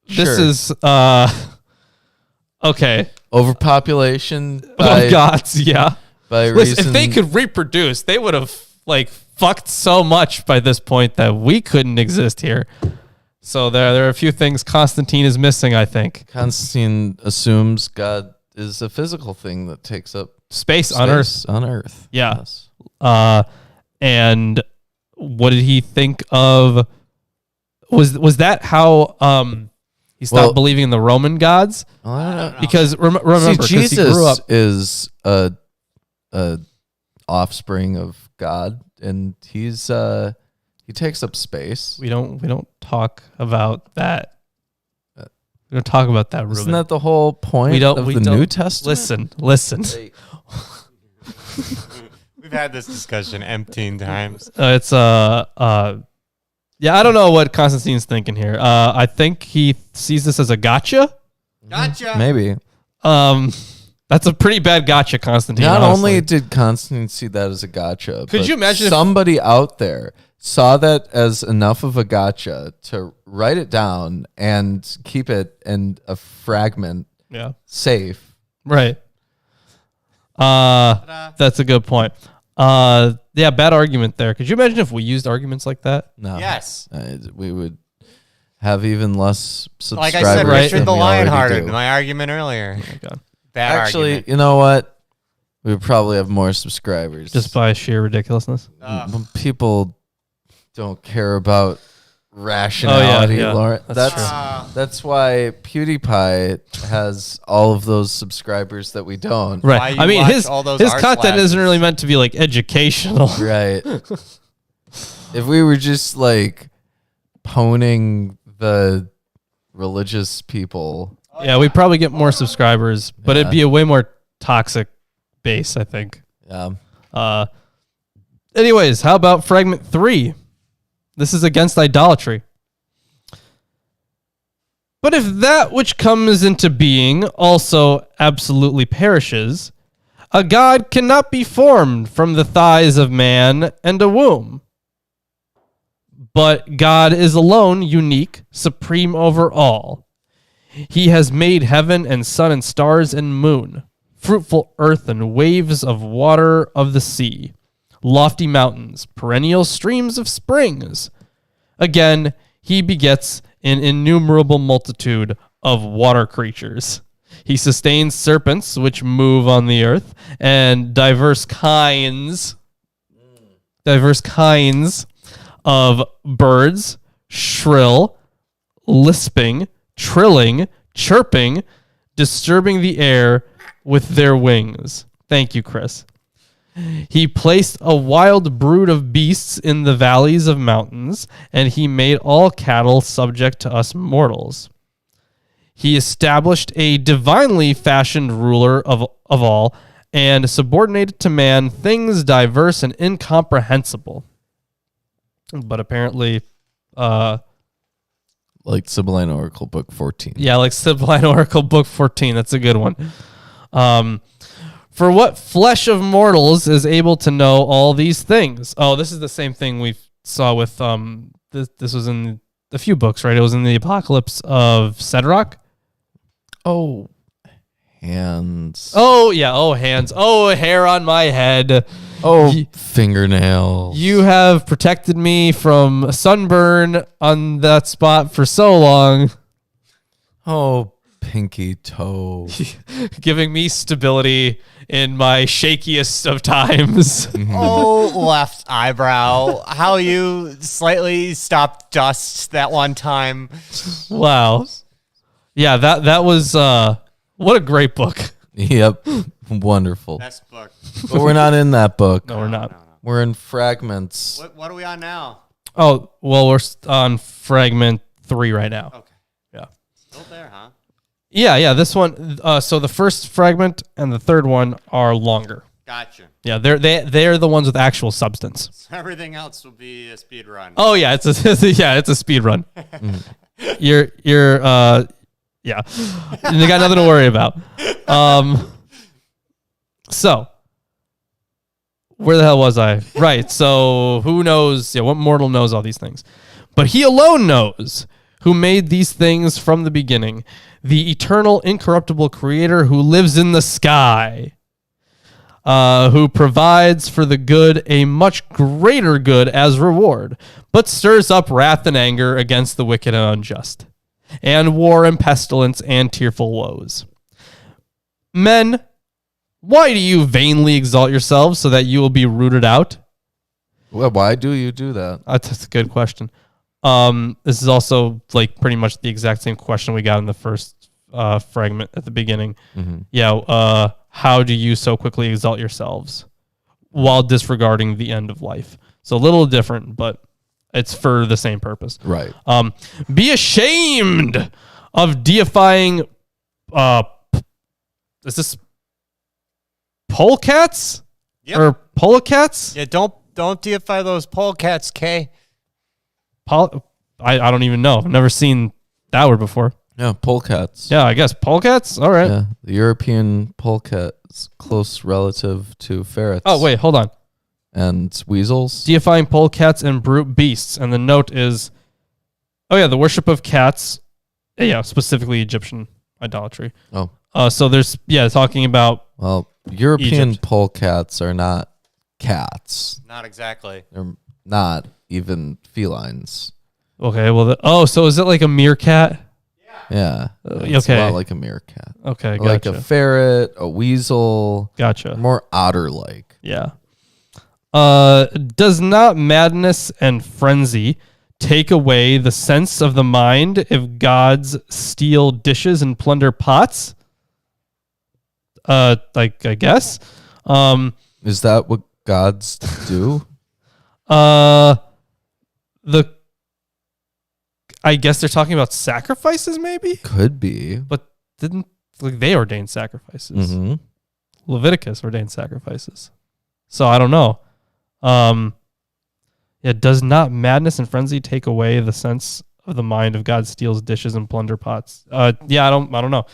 This is okay. Overpopulation Of gods, yeah. By Listen, reason, if they could reproduce, they would have fucked so much by this point that we couldn't exist here. So there are a few things Constantine is missing, I think. Constantine assumes God is a physical thing that takes up Space on Earth. On Earth. Yeah. Yes. And what did he think of? Was that how he stopped believing in the Roman gods? I don't know. Because remember, See, 'cause Jesus he grew up. is a offspring of God, and he takes up space. We don't talk about that. We don't talk about that, Ruben. Isn't that the whole point of the New Testament? Listen. We've had this discussion emptying times. It's yeah, I don't know what Constantine's thinking here. I think he sees this as a gotcha. Gotcha. Maybe. That's a pretty bad gotcha, Constantine. Not honestly. only did Constantine see that as a gotcha, Could but you imagine if- somebody out there saw that as enough of a gotcha to write it down and keep it in a fragment safe. Right. That's a good point. Yeah, bad argument there. Could you imagine if we used arguments like that? No. Yes. We would have even less subscribers. Like I said, Right. Richard than the we already Lionhearted, do. my argument earlier. Oh my God. Bad Actually, argument. you know what? We would probably have more subscribers. Just by sheer ridiculousness. People don't care about rationality, yeah. Lauren. That's That's why PewDiePie has all of those subscribers that we don't. Right. Why you I mean, watch his all those his art content isn't classes. really meant to be educational. Right. If we were just poning the religious people. Yeah, we probably get more subscribers, but it'd be a way more toxic base, I think. Yeah. Anyways, how about fragment 3? This is against idolatry. But if that which comes into being also absolutely perishes, a god cannot be formed from the thighs of man and a womb. But God is alone, unique, supreme over all. He has made heaven and sun and stars and moon, fruitful earth and waves of water of the sea, lofty mountains, perennial streams of springs. Again, he begets an innumerable multitude of water creatures. He sustains serpents, which move on the earth, and diverse kinds of birds, shrill, lisping, trilling, chirping, disturbing the air with their wings. Thank you, Chris. He placed a wild brood of beasts in the valleys of mountains, and he made all cattle subject to us mortals. He established a divinely fashioned ruler of all, and subordinated to man things diverse and incomprehensible. But apparently, like Sibylline Oracle Book 14. Yeah, like Sibylline Oracle Book 14. That's a good one. For what flesh of mortals is able to know all these things? Oh, this is the same thing we saw with this was in a few books, right? It was in the Apocalypse of Cedroc. Oh, hands. Oh, yeah. Oh, hands. Oh, hair on my head. Oh, fingernails. You have protected me from sunburn on that spot for so long. Oh, pinky toe. Giving me stability in my shakiest of times. Oh, left eyebrow. How you slightly stopped dust that one time. Wow. Yeah, that was what a great book. Yep. Wonderful. Best book. But we're not in that book. No, we're not. No. We're in Fragments. What are we on now? Oh, well, we're on fragment 3 right now. Okay. Yeah. Still there, huh? Yeah, this one. So the first fragment and the third one are longer. Gotcha. Yeah, they're the ones with actual substance. So everything else will be a speed run. Oh yeah, it's a speed run. You're yeah. And you got nothing to worry about. So where the hell was I? Right. So who knows? Yeah, what mortal knows all these things? But he alone knows, who made these things from the beginning, the eternal, incorruptible creator who lives in the sky, who provides for the good a much greater good as reward, but stirs up wrath and anger against the wicked and unjust, and war and pestilence and tearful woes. Men, why do you vainly exalt yourselves so that you will be rooted out? Well, why do you do that? That's a good question. This is also like pretty much the exact same question we got in the first fragment at the beginning. Mm-hmm. Yeah. How do you so quickly exalt yourselves while disregarding the end of life? So a little different, but it's for the same purpose. Right. Be ashamed of deifying. Is this polecats? Yep. Or polecats? Yeah, don't deify those polecats, Kay. I don't even know. I've never seen that word before. Yeah, polecats. Yeah, I guess polecats. All right. Yeah, the European polecat's close relative to ferrets. Oh wait, hold on. And weasels. Deifying polecats and brute beasts, and the note is, oh yeah, the worship of cats. Yeah, specifically Egyptian idolatry. Oh. So there's talking about. Well, European Egypt. polecats are not cats. Not exactly. They're not even felines. Okay, well, so is it like a meerkat? Yeah. It's okay. a lot like a meerkat. Okay, Like gotcha. a ferret, a weasel. Gotcha. More otter-like. Yeah. Does not madness and frenzy take away the sense of the mind if gods steal dishes and plunder pots? Like, I guess. Is that what gods do? I guess they're talking about sacrifices, maybe? Could be. But didn't they ordain sacrifices? Mm-hmm. Leviticus ordained sacrifices. So I don't know. Does not madness and frenzy take away the sense of the mind of God steals dishes and plunder pots? I don't know.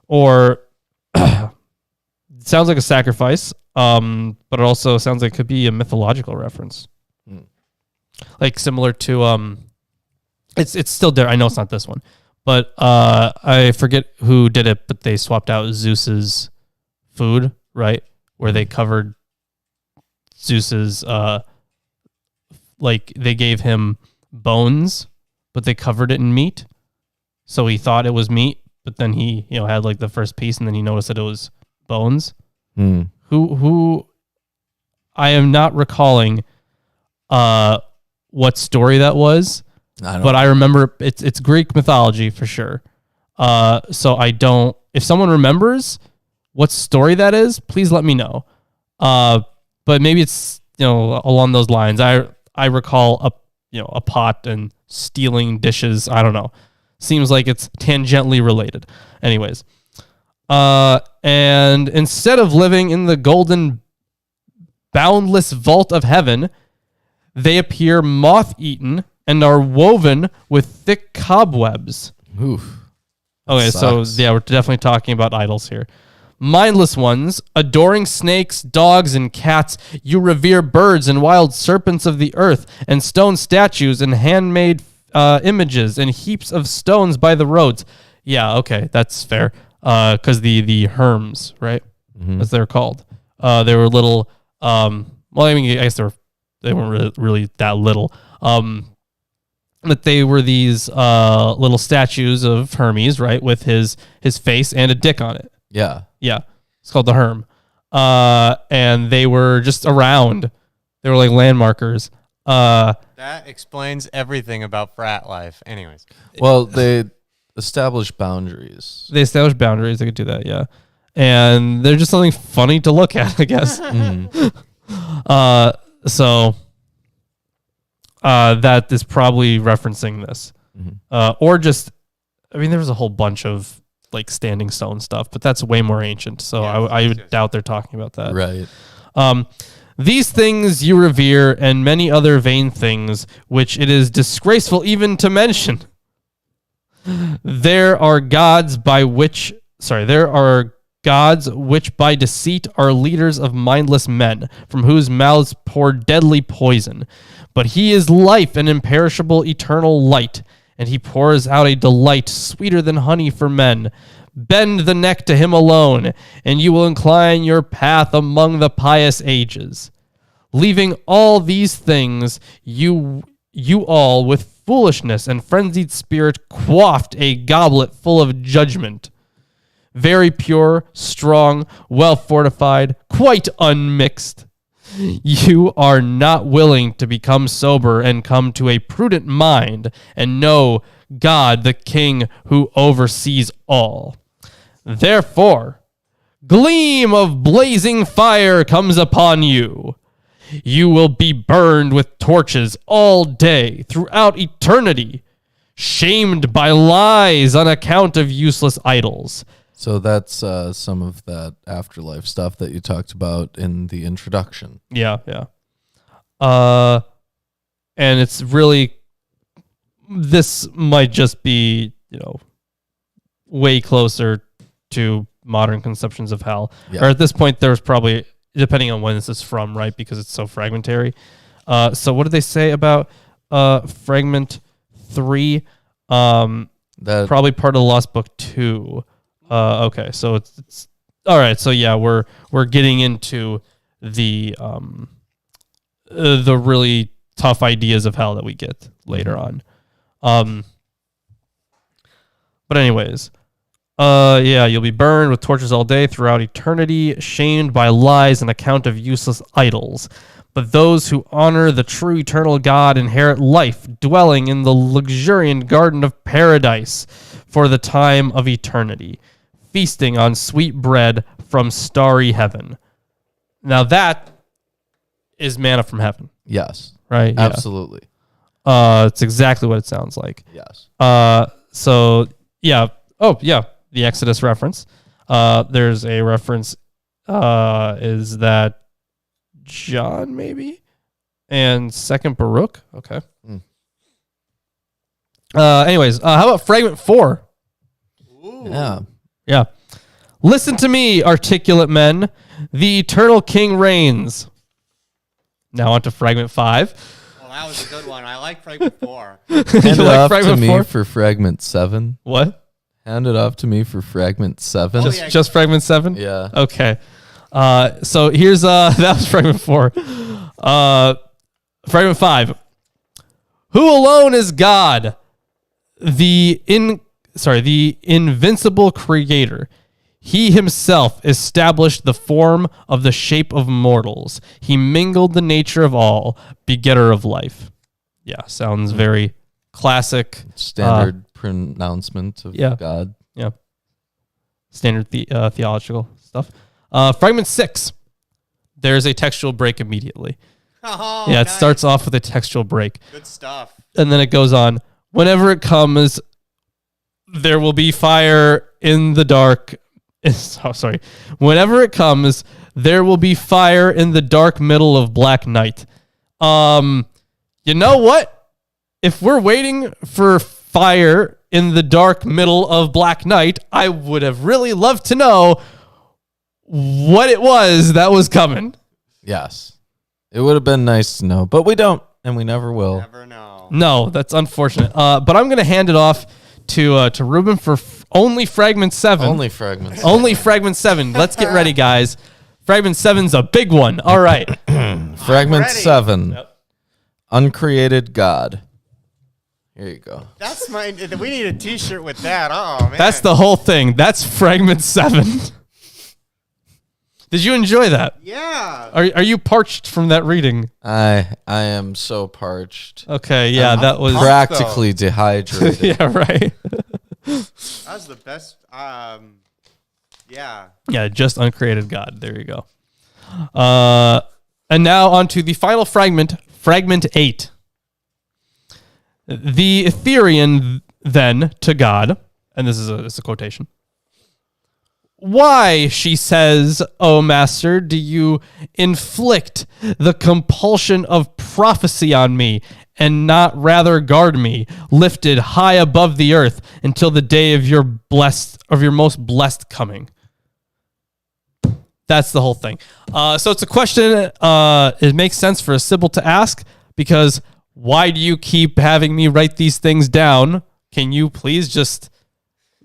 Or it sounds like a sacrifice, but it also sounds like it could be a mythological reference. Like similar to it's still there. I know it's not this one, but I forget who did it, but they swapped out Zeus's food, right? Where they covered Zeus's like they gave him bones, but they covered it in meat. So he thought it was meat, but then he, had like the first piece, and then he noticed that it was bones. Hmm. Who I am not recalling what story that was, but I remember it's Greek mythology for sure. So I don't. If someone remembers what story that is, please let me know. But maybe it's along those lines. I recall a pot and stealing dishes. I don't know. Seems like it's tangentially related. Anyways, and instead of living in the golden, boundless vault of heaven, they appear moth-eaten and are woven with thick cobwebs. Oof. Okay, so yeah, we're definitely talking about idols here. Mindless ones, adoring snakes, dogs, and cats, you revere birds and wild serpents of the earth, and stone statues and handmade images and heaps of stones by the roads. Yeah, okay, that's fair. Because the Herms, right? Mm-hmm. As they're called. They were little. Well, I mean, I guess they weren't really that little. But they were these little statues of Hermes, right, with his face and a dick on it. Yeah. Yeah, it's called the Herm. And they were just around. They were like landmarkers. That explains everything about frat life. Anyways. Well, they established boundaries. They established boundaries. They could do that, yeah. And they're just something funny to look at, I guess. So that is probably referencing this. Or just, I mean, there was a whole bunch of like standing stone stuff, but that's way more ancient. So I would doubt they're talking about that. Right. These things you revere and many other vain things, which it is disgraceful even to mention. There are gods which by deceit are leaders of mindless men, from whose mouths pour deadly poison. But he is life and imperishable eternal light, and he pours out a delight sweeter than honey for men. Bend the neck to him alone, and you will incline your path among the pious ages. Leaving all these things, you all with foolishness and frenzied spirit quaffed a goblet full of judgment. Very pure, strong, well fortified, quite unmixed. You are not willing to become sober and come to a prudent mind and know God, the King who oversees all. Therefore, gleam of blazing fire comes upon you. You will be burned with torches all day throughout eternity, shamed by lies on account of useless idols. So that's some of that afterlife stuff that you talked about in the introduction. Yeah. And it's really, this might just be, way closer to modern conceptions of hell. Yeah. Or at this point, there's probably, depending on when this is from, right? Because it's so fragmentary. So what did they say about Fragment 3? That Probably part of the Lost Book 2. Okay, so it's all right. So yeah, we're getting into the really tough ideas of hell that we get later on. But anyways, yeah, you'll be burned with torches all day throughout eternity, shamed by lies on account of useless idols. But those who honor the true eternal God inherit life, dwelling in the luxuriant garden of paradise for the time of eternity, feasting on sweet bread from starry heaven. Now that is manna from heaven. yes, Right? absolutely. Yeah. It's exactly what it sounds like. Yes. So yeah. Oh yeah. The Exodus reference. There's a reference. Is that John maybe? And 2nd Baruch. Okay. Anyways, how about Fragment 4? Yeah. Yeah. Listen to me, articulate men. The eternal king reigns. Now on to Fragment 5. Well, that was a good one. I like Fragment 4. Hand You it like off to Fragment me 4? for Fragment 7. What? Hand it off to me for Fragment 7. Oh, Just Fragment 7? Yeah. Okay. So here's that was Fragment 4. Fragment 5. Who alone is God? The the invincible creator. He himself established the form of the shape of mortals. He mingled the nature of all, begetter of life. Yeah, sounds very classic. Standard pronouncement of yeah. God. Yeah. Standard theological stuff. Fragment 6. There's a textual break immediately. Oh, yeah, it nice. starts off with a textual break. Good stuff. And then it goes on. Whenever it comes, there will be fire in the dark. Oh, sorry. Whenever it comes, there will be fire in the dark middle of black night. You know what? If we're waiting for fire in the dark middle of black night, I would have really loved to know what it was that was coming. Yes. It would have been nice to know, but we don't, and we never will. Never know. No, that's unfortunate. But I'm going to hand it off to Ruben for only Fragment 7. Only fragments. Only Fragment 7. Let's get ready, guys. Fragment 7's a big one. All right. Fragment ready. 7. Yep. Uncreated God. Here you go. That's my. We need a T-shirt with that. Oh man. That's the whole thing. That's Fragment 7. Did you enjoy that? Yeah. Are you parched from that reading? I am so parched. Okay, yeah, that was Practically dehydrated. yeah, right. That was the best. Yeah. Yeah, just uncreated God. There you go. And now on to the final fragment, Fragment 8. The Etherean then to God, and this is a quotation. Why, she says, O Master, do you inflict the compulsion of prophecy on me and not rather guard me, lifted high above the earth until the day of your most blessed coming? That's the whole thing. So it's a question. It makes sense for a Sibyl to ask because why do you keep having me write these things down? Can you please just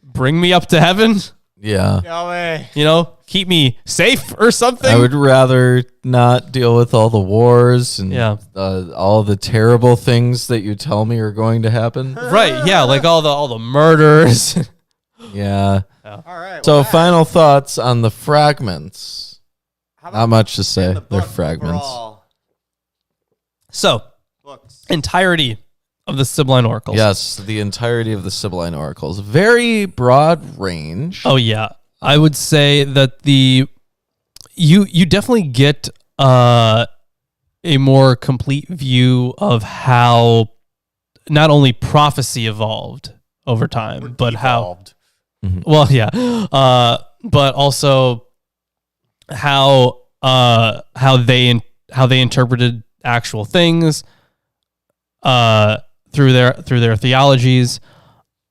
bring me up to heaven? Yeah. No way. You know, keep me safe or something. I would rather not deal with all the wars and all the terrible things that you tell me are going to happen. Right? Yeah, like all the murders. Yeah. All right. So well, final thoughts on the fragments. how about Not much to say. the They're book fragments. overall? So, Books. entirety of the Sibylline Oracles. Yes, the entirety of the Sibylline Oracles. Very broad range. Oh yeah, I would say that you definitely get a more complete view of how not only prophecy evolved over time, but Evolved. well, yeah, but also how they interpreted actual things through their theologies,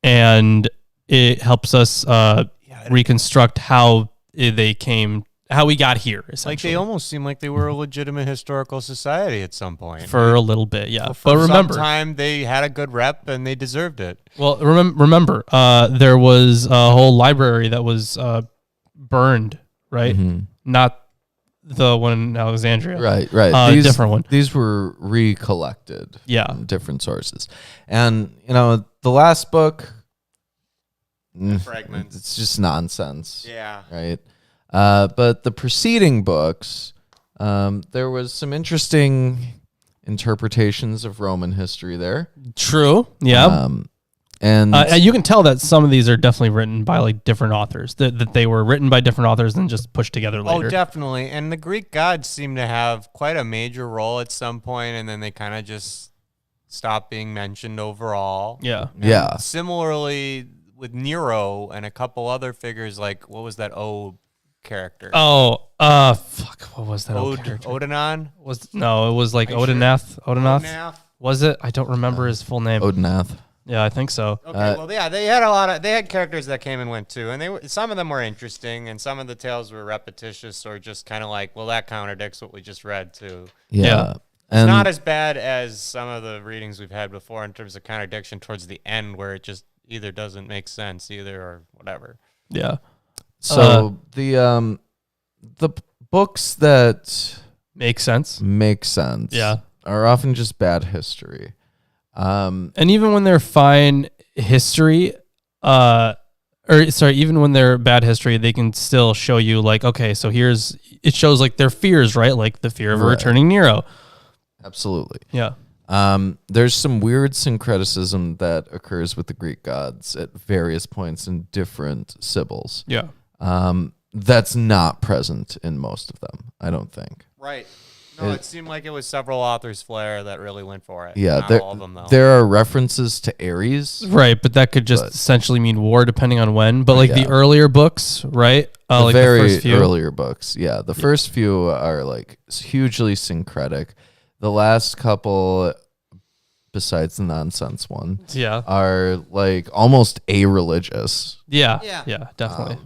and it helps us reconstruct how we got here. Like Essentially, they almost seem like they were a legitimate historical society at some point. for a little bit, yeah. Well, But for remember, some time they had a good rep and they deserved it. well, remember, there was a whole library that was burned, right? Mhm. Not the one in Alexandria, Right. different one. These were recollected Yeah. from different sources. And, the last book, Fragments. it's just nonsense. Yeah. Right. But the preceding books, there was some interesting interpretations of Roman history there. True. Yeah. And You can tell that some of these are definitely written by like different authors. That they were written by different authors and just pushed together later. Oh, definitely. And the Greek gods seem to have quite a major role at some point, and then they kind of just stopped being mentioned overall. Yeah. yeah. Similarly with Nero and a couple other figures, like what was that O character? Oh, fuck. What was that? Odenon? It was like Are you sure? Odenath. Odenath? Was it? I don't remember his full name. Odenath. Yeah, I think so. Okay, well, yeah, they had characters that came and went too, and some of them were interesting, and some of the tales were repetitious or just kind of like, well, that contradicts what we just read too. Yeah. It's And not as bad as some of the readings we've had before in terms of contradiction towards the end, where it just either doesn't make sense or whatever. Yeah. so the books that Makes sense. make sense Yeah. are often just bad history. And even when they're fine history, or sorry, even when they're bad history, they can still show you like, okay, so it shows like their fears, right? Like the fear of a Right. returning Nero. Absolutely. Yeah. There's some weird syncretism that occurs with the Greek gods at various points in different Sibyls. Yeah. That's not present in most of them, I don't think. Right. No, it seemed like it was several authors' flair that really went for it. Yeah, Not all of them, though. there are references to Ares. Right, but that could just essentially mean war depending on when. But like the earlier books, right? The Like very the first few. earlier books. Yeah, the first few are like hugely syncretic. The last couple, besides the nonsense one, Yeah. are like almost a-religious. Yeah. Yeah. Yeah, definitely.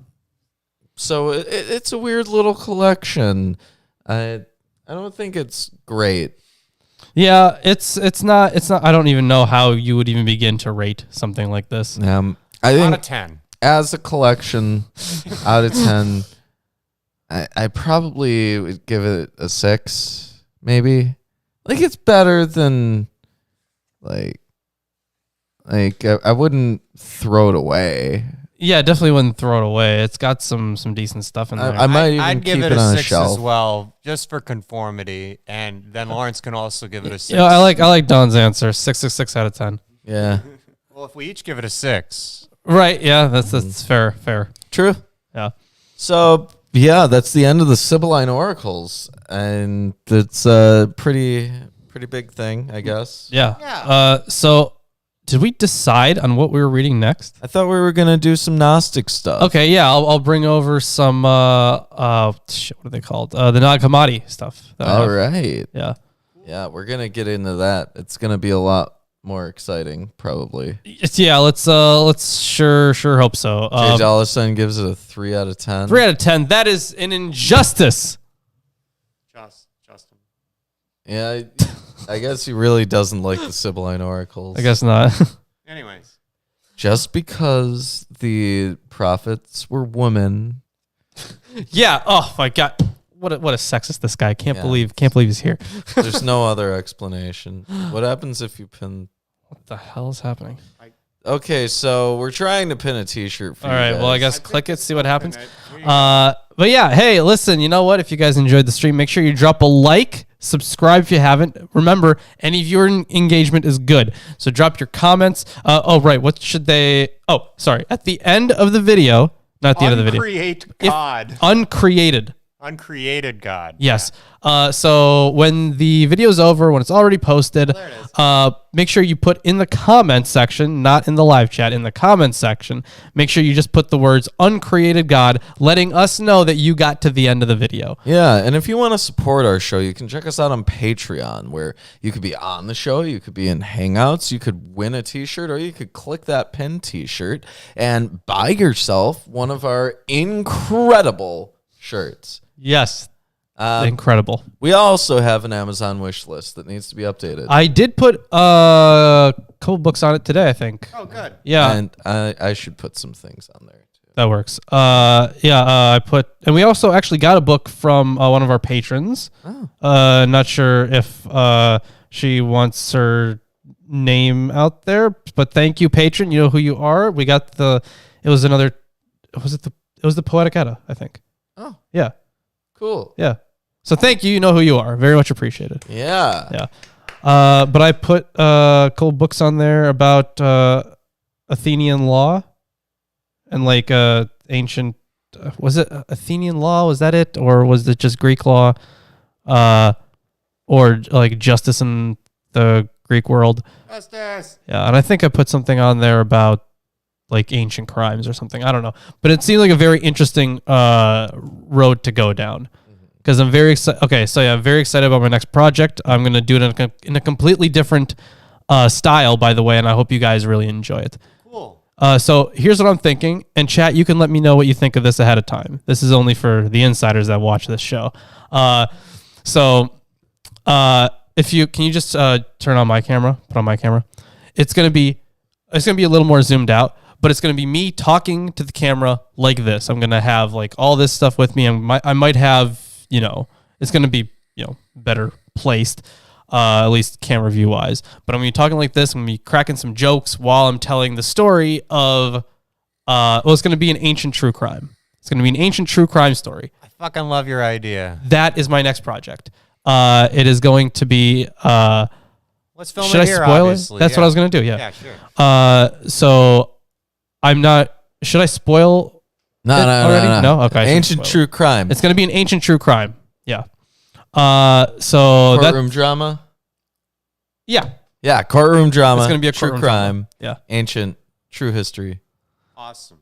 So it's a weird little collection. I don't think it's great. Yeah, it's not I don't even know how you would even begin to rate something like this. I Out think of 10. as a collection, out of 10, I probably would give it a 6, maybe. Like it's better than like I wouldn't throw it away. Yeah, definitely wouldn't throw it away. It's got some decent stuff in there. I might even I'd give keep it it a on a 6 shelf. as well, just for conformity. And then Lawrence can also give it a 6. You know, I like Don's answer. 6 out of 10. Yeah. Well, if we each give it a 6. Right, yeah, that's fair. True. Yeah. So yeah, that's the end of the Sibylline Oracles, and it's a pretty big thing, I guess. Yeah. Yeah. So did we decide on what we were reading next? I thought we were gonna do some Gnostic stuff. Okay, yeah, I'll bring over some what are they called? The Nag Hammadi stuff. that I All have. right. Yeah. Yeah, we're gonna get into that. It's gonna be a lot more exciting, probably. Yeah, let's sure hope so. Jay Dollison gives it a 3 out of 10. 3 out of 10. That is an injustice. Justin. Yeah, I guess he really doesn't like the Sibylline Oracles. I guess not. Anyways. Just because the prophets were women. Yeah. Oh my God. What a sexist this guy. Can't Yeah. believe he's here. There's no other explanation. What happens if you pin? What the hell is happening? Okay, so we're trying to pin a T-shirt for All you right. guys. Well, I guess click it, see what happens. It. But yeah, hey, listen, you know what? If you guys enjoyed the stream, make sure you drop a like, subscribe if you haven't. Remember, any viewer engagement is good. So drop your comments. What should they? Oh, sorry. At the end of the video, not the end of the video. Uncreate God. Uncreated God. Yes. So when the video's over, when it's already posted, There it is. make sure you put in the comment section, not in the live chat, in the comment section, make sure you just put the words uncreated God, letting us know that you got to the end of the video. Yeah, and if you want to support our show, you can check us out on Patreon, where you could be on the show, you could be in Hangouts, you could win a T-shirt, or you could click that pin T-shirt and buy yourself one of our incredible shirts. Yes. Incredible. We also have an Amazon wish list that needs to be updated. I did put a couple books on it today, I think. Oh, good. Yeah, And I should put some things on there too. that works. I put, and we also actually got a book from one of our patrons. Oh. Not sure if she wants her name out there, but thank you, patron. You know who you are. We got it was the Poetic Edda, I think. Oh, Yeah. cool. Yeah. So thank you. You know who you are. Very much appreciated. Yeah. Yeah. But I put a couple books on there about Athenian law and like ancient. Was it Athenian law? Was that it, or was it just Greek law? Or like justice in the Greek world? Justice. Yeah, and I think I put something on there about like ancient crimes or something. I don't know, but it seemed like a very interesting road to go down. Because I'm very excited. Okay, so yeah, I'm very excited about my next project. I'm gonna do it in a completely different style, by the way, and I hope you guys really enjoy it. Cool. So here's what I'm thinking, and chat, you can let me know what you think of this ahead of time. This is only for the insiders that watch this show. If you can, you just turn on my camera, put on my camera. It's gonna be a little more zoomed out, but it's gonna be me talking to the camera like this. I'm gonna have like all this stuff with me. I might have, it's gonna be better placed. At least camera view wise, but I'm gonna be talking like this. I'm gonna be cracking some jokes while I'm telling the story of It's going to be an ancient true crime. It's going to be an ancient true crime story. I fucking love your idea. That is my next project. It is going to be. Let's film should it I here, spoil obviously. it? That's what I was going to do. Yeah. Yeah, sure. So I'm not. Should I spoil? No, it no, already? no, no. Okay. I shouldn't Ancient spoil true it. crime. It's going to be an ancient true crime. Yeah. So Courtroom drama. Yeah. Yeah, courtroom drama. It's going to be a true courtroom crime. drama. Yeah. Ancient true history. Awesome.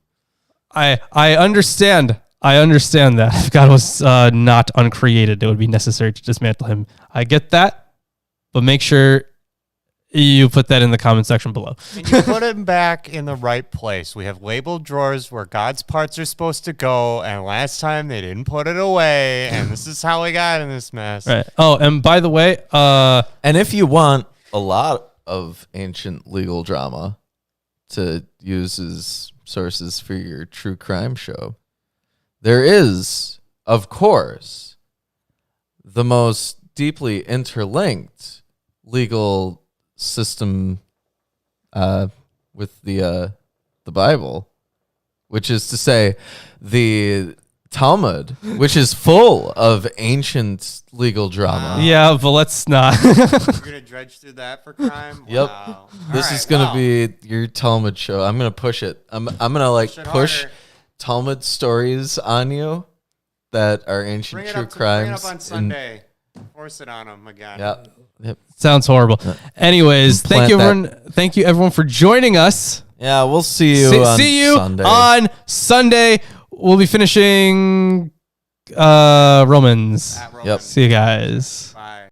I understand. I understand that if God was not uncreated, it would be necessary to dismantle him. I get that, but make sure you put that in the comment section below. And you put him back in the right place. We have labeled drawers where God's parts are supposed to go, and last time they didn't put it away, and this is how we got in this mess. Right. Oh, and by the way, And if you want a lot of ancient legal drama to use as sources for your true crime show, there is, of course, the most deeply interlinked legal system with the Bible, which is to say the Talmud, which is full of ancient legal drama. yeah, but let's not. You're going to dredge through that for crime? Yep. Wow. This All is right, gonna well, be your Talmud show. I'm gonna push it. I'm gonna like it push harder. Talmud stories on you that are ancient Bring it true up crimes. on Sunday. Force it on them again. Yep. Sounds horrible. Anyways, thank you, Plant everyone. Thank you, everyone, for joining us. Yeah, we'll see you on See you Sunday. on Sunday. We'll be finishing Romans. At Roman. Yep. See you guys. Bye.